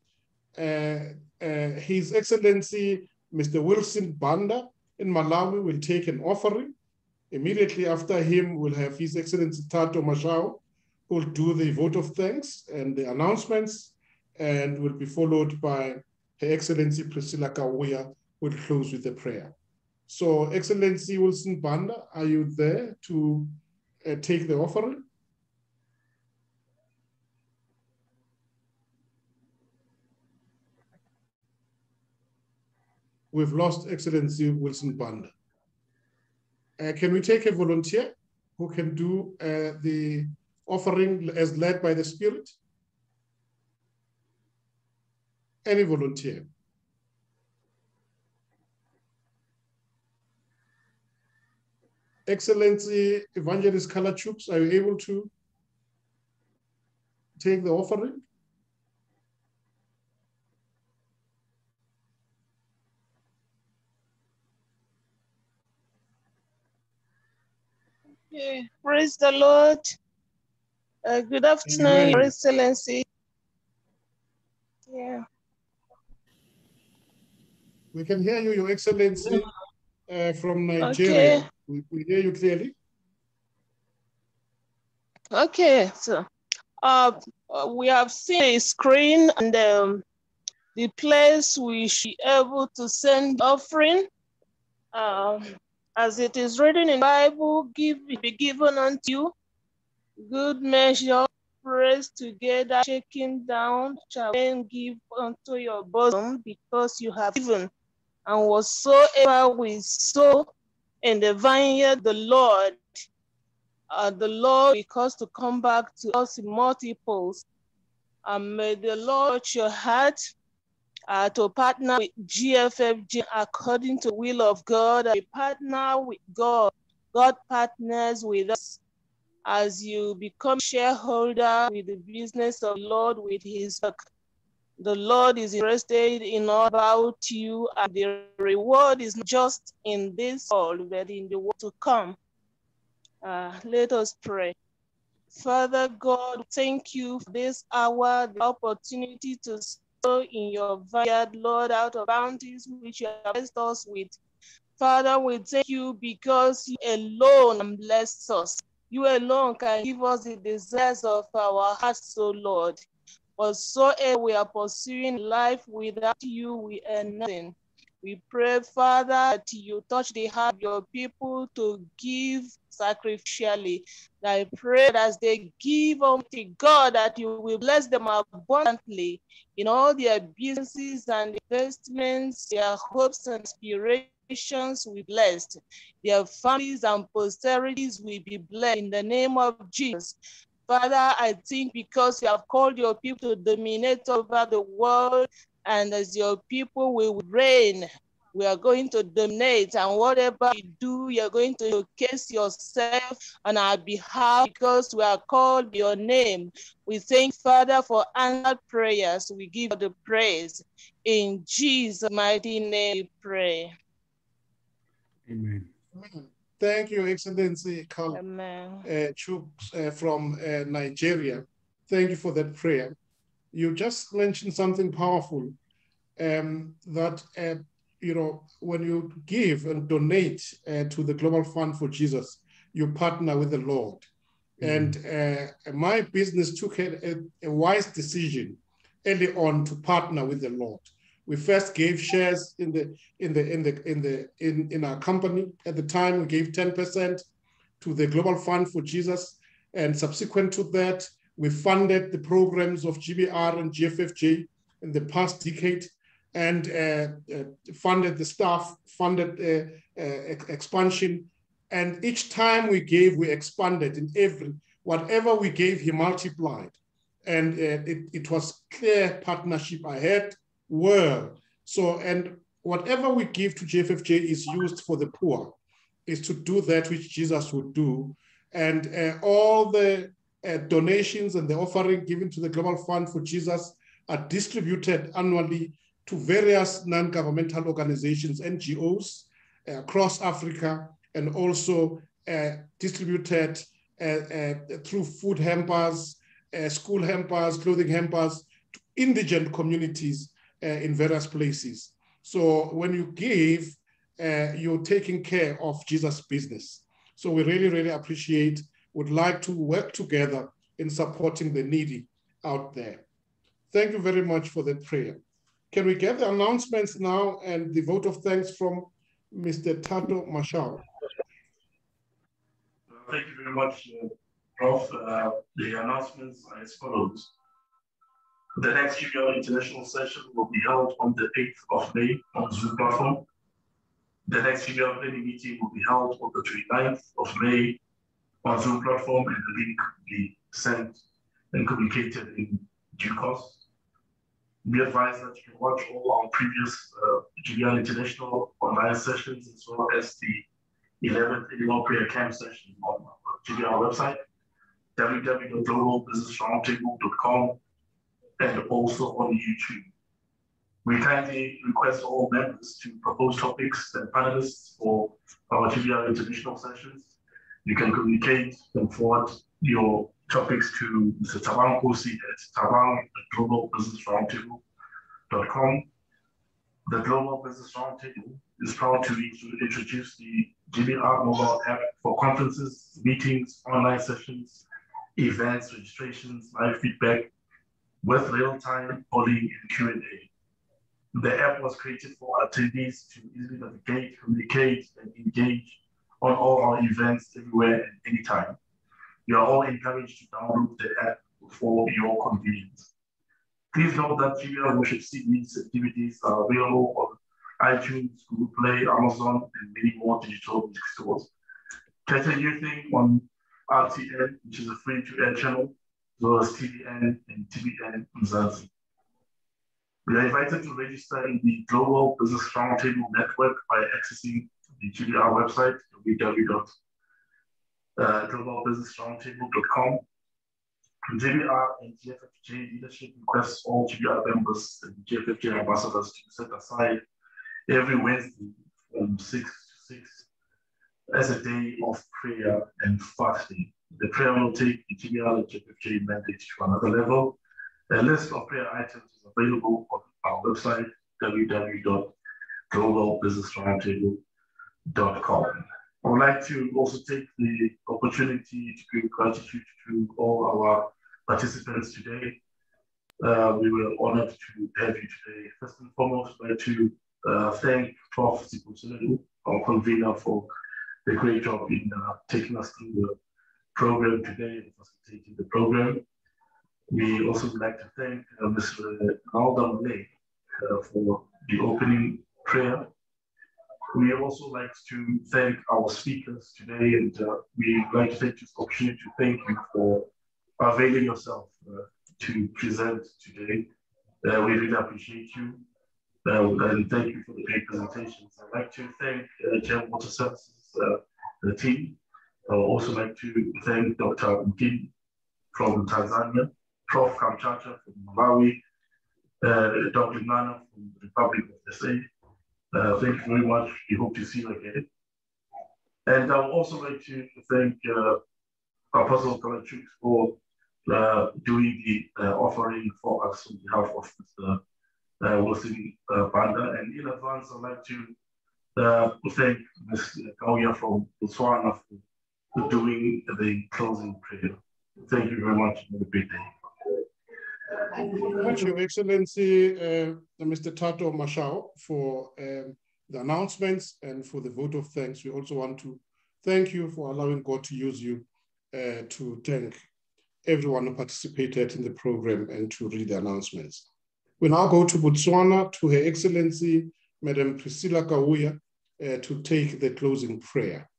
His Excellency, Mr. Wilson Banda in Malawi will take an offering. Immediately after him, we'll have His Excellency Tato Mashao, who will do the vote of thanks and the announcements, and will be followed by Her Excellency Priscilla Kawuya, who will close with a prayer. So, Excellency Wilson Banda, are you there to take the offering? We've lost Excellency Wilson Banda. Can we take a volunteer who can do the offering as led by the Spirit? Any volunteer? Excellency Evangelist Kalachuks, are you able to take the offering? Yeah, praise the Lord. Good afternoon, Your Excellency. Yeah. We can hear you, Your Excellency, from Nigeria. Okay. We hear you clearly. Okay, so we have seen a screen and the place we should be able to send offering. As it is written in the Bible, give will be given unto you. Good measure, press together, shaking down, shall then give unto your bosom, because you have given. And whatsoever we sow in the vineyard, the Lord will cause to come back to us in multiples. And may the Lord touch your heart to partner with GFFG according to the will of God. We partner with God. God partners with us as you become shareholder with the business of the Lord, with his work. The Lord is interested in all about you, and the reward is not just in this world, but in the world to come. Let us pray. Father God, thank you for this hour, the opportunity to sow in your vineyard, Lord, out of bounties which you have blessed us with. Father, we thank you because you alone can bless us. You alone can give us the desires of our hearts, O Lord. Whatsoever we are pursuing life, without you, we are nothing. We pray, Father, that you touch the heart of your people to give sacrificially. I pray that as they give unto God, that you will bless them abundantly in all their businesses and investments, their hopes and aspirations will be blessed. Their families and posterities will be blessed in the name of Jesus. Father, I think because you have called your people to dominate over the world, and as your people will reign, we are going to dominate, and whatever we do, you're going to showcase yourself on our behalf because we are called by your name. We thank Father for answered prayers. We give you the praise. In Jesus' mighty name we pray. Amen. Thank you, Excellency Carl Chuk from Nigeria. Thank you for that prayer. You just mentioned something powerful, that you know, when you give and donate to the Global Fund for Jesus, you partner with the Lord. And my business took a wise decision early on to partner with the Lord. We first gave shares in our company. At the time, we gave 10% to the Global Fund for Jesus, and subsequent to that, we funded the programs of GBR and GFFJ in the past decade, and funded the staff, funded expansion. And each time we gave, we expanded. In whatever we gave, he multiplied. And it was clear partnership ahead. And whatever we give to GFFJ is used for the poor, is to do that which Jesus would do. And all the donations and the offering given to the Global Fund for Jesus are distributed annually to various non-governmental organizations, NGOs across Africa, and also distributed through food hampers, school hampers, clothing hampers, to indigent communities in various places. So when you give, you're taking care of Jesus' business. So we really, really appreciate, would like to work together in supporting the needy out there. Thank you very much for that prayer. Can we get the announcements now and the vote of thanks from Mr. Tato Mashao? Thank you very much, Prof. The announcements are as follows. The next GBR International session will be held on the 8th of May on Zoom platform. The next GBR planning meeting will be held on the 29th of May on Zoom platform, and the link will be sent and communicated in due course. Be advised that you can watch all our previous GBR International online sessions, as well as the 11th annual prayer camp session on our GBR website, www.globalbusinessroundtable.com, and also on YouTube. We kindly request all members to propose topics and panelists for our GBR International sessions. You can communicate and forward your topics to Mr. Tabang Kosi at tabang@globalbusinessroundtable.com. The Global Business Roundtable is proud to introduce the Gbr Mobile App for conferences, meetings, online sessions, events, registrations, live feedback, with real-time polling and Q&A. The app was created for attendees to easily navigate, communicate, and engage on all our events everywhere and anytime. You are all encouraged to download the app for your convenience. Please note that GBR Worship CD's activities are available on iTunes, Google Play, Amazon, and many more digital music stores. Catch a new thing on RTN, which is a free-to-air channel, as well as TVN and TBN Mzansi. We are invited to register in the Global Business Roundtable Network by accessing the GBR website, www.globalbusinessroundtable.com. GBR and GFFJ leadership requests all GBR members and GFFJ ambassadors to set aside every Wednesday from 6 to 6 as a day of prayer and fasting. The prayer will take the GBR and GFFJ mandate to another level. A list of prayer items is available on our website, www.globalbusinessroundtable.com. I would like to also take the opportunity to give gratitude to all our participants today. We were honored to have you today. First and foremost, I'd like to thank Prof. Sipho, our convener, for the great job in taking us through the program today and facilitating the program. We also would like to thank Mr. Lengana for the opening prayer. We also like to thank our speakers today, and we would like to take this opportunity to thank you for availing yourself to present today. We really appreciate you, and thank you for the great presentations. I'd like to thank Genome Water Services, the team. I would also like to thank Dr. Mkindi from Tanzania, Prof. Kamchacha from Malawi, Dr. Lengana from the Republic of SA. Thank you very much. We hope to see you again. And I would also like to thank Apostle Kamchatka for doing the offering for us on behalf of Mr. Wilson Banda. And in advance, I'd like to thank Ms. Kauya from Botswana for doing the closing prayer. Thank you very much. Have a great day. Thank you very much, Your Excellency, Mr. Tato Mashao, for the announcements and for the vote of thanks. We also want to thank you for allowing God to use you to thank everyone who participated in the program and to read the announcements. We now go to Botswana, to Her Excellency, Madam Priscilla Kauya, to take the closing prayer.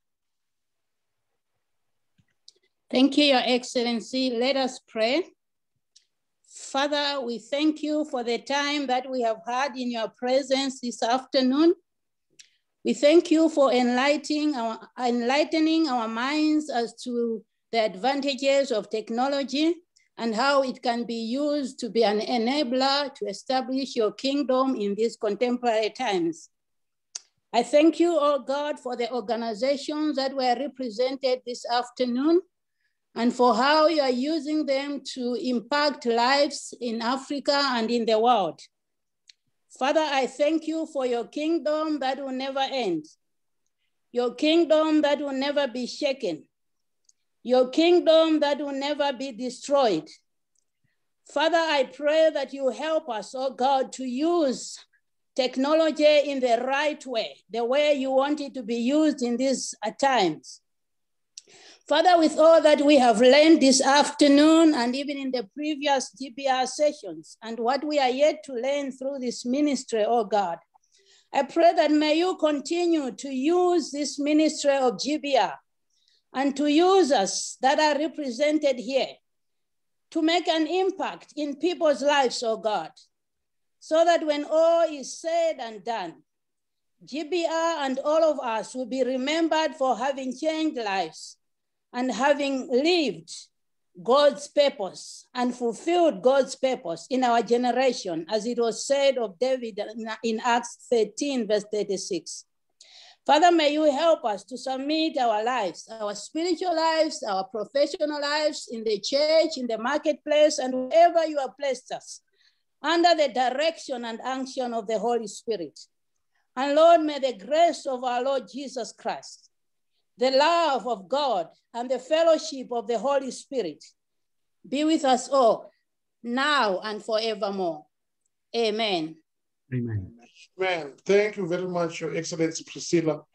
Thank you, Your Excellency. Let us pray. Father, we thank you for the time that we have had in your presence this afternoon. We thank you for enlightening our minds as to the advantages of technology and how it can be used to be an enabler to establish your kingdom in these contemporary times. I thank you, oh God, for the organizations that were represented this afternoon and for how you are using them to impact lives in Africa and in the world. Father, I thank you for your kingdom that will never end, your kingdom that will never be shaken, your kingdom that will never be destroyed. Father, I pray that you help us, oh God, to use technology in the right way, the way you want it to be used in these times. Father, with all that we have learned this afternoon and even in the previous GBR sessions and what we are yet to learn through this ministry, oh God, I pray that may you continue to use this ministry of GBR and to use us that are represented here to make an impact in people's lives, oh God, so that when all is said and done, GBR and all of us will be remembered for having changed lives and having lived God's purpose and fulfilled God's purpose in our generation, as it was said of David in Acts 13, verse 36. Father, may you help us to submit our lives, our spiritual lives, our professional lives in the church, in the marketplace, and wherever you have placed us, under the direction and unction of the Holy Spirit. And Lord, may the grace of our Lord Jesus Christ, the love of God, and the fellowship of the Holy Spirit be with us all, now and forevermore. Amen. Amen. Amen. Thank you very much, Your Excellency Priscilla,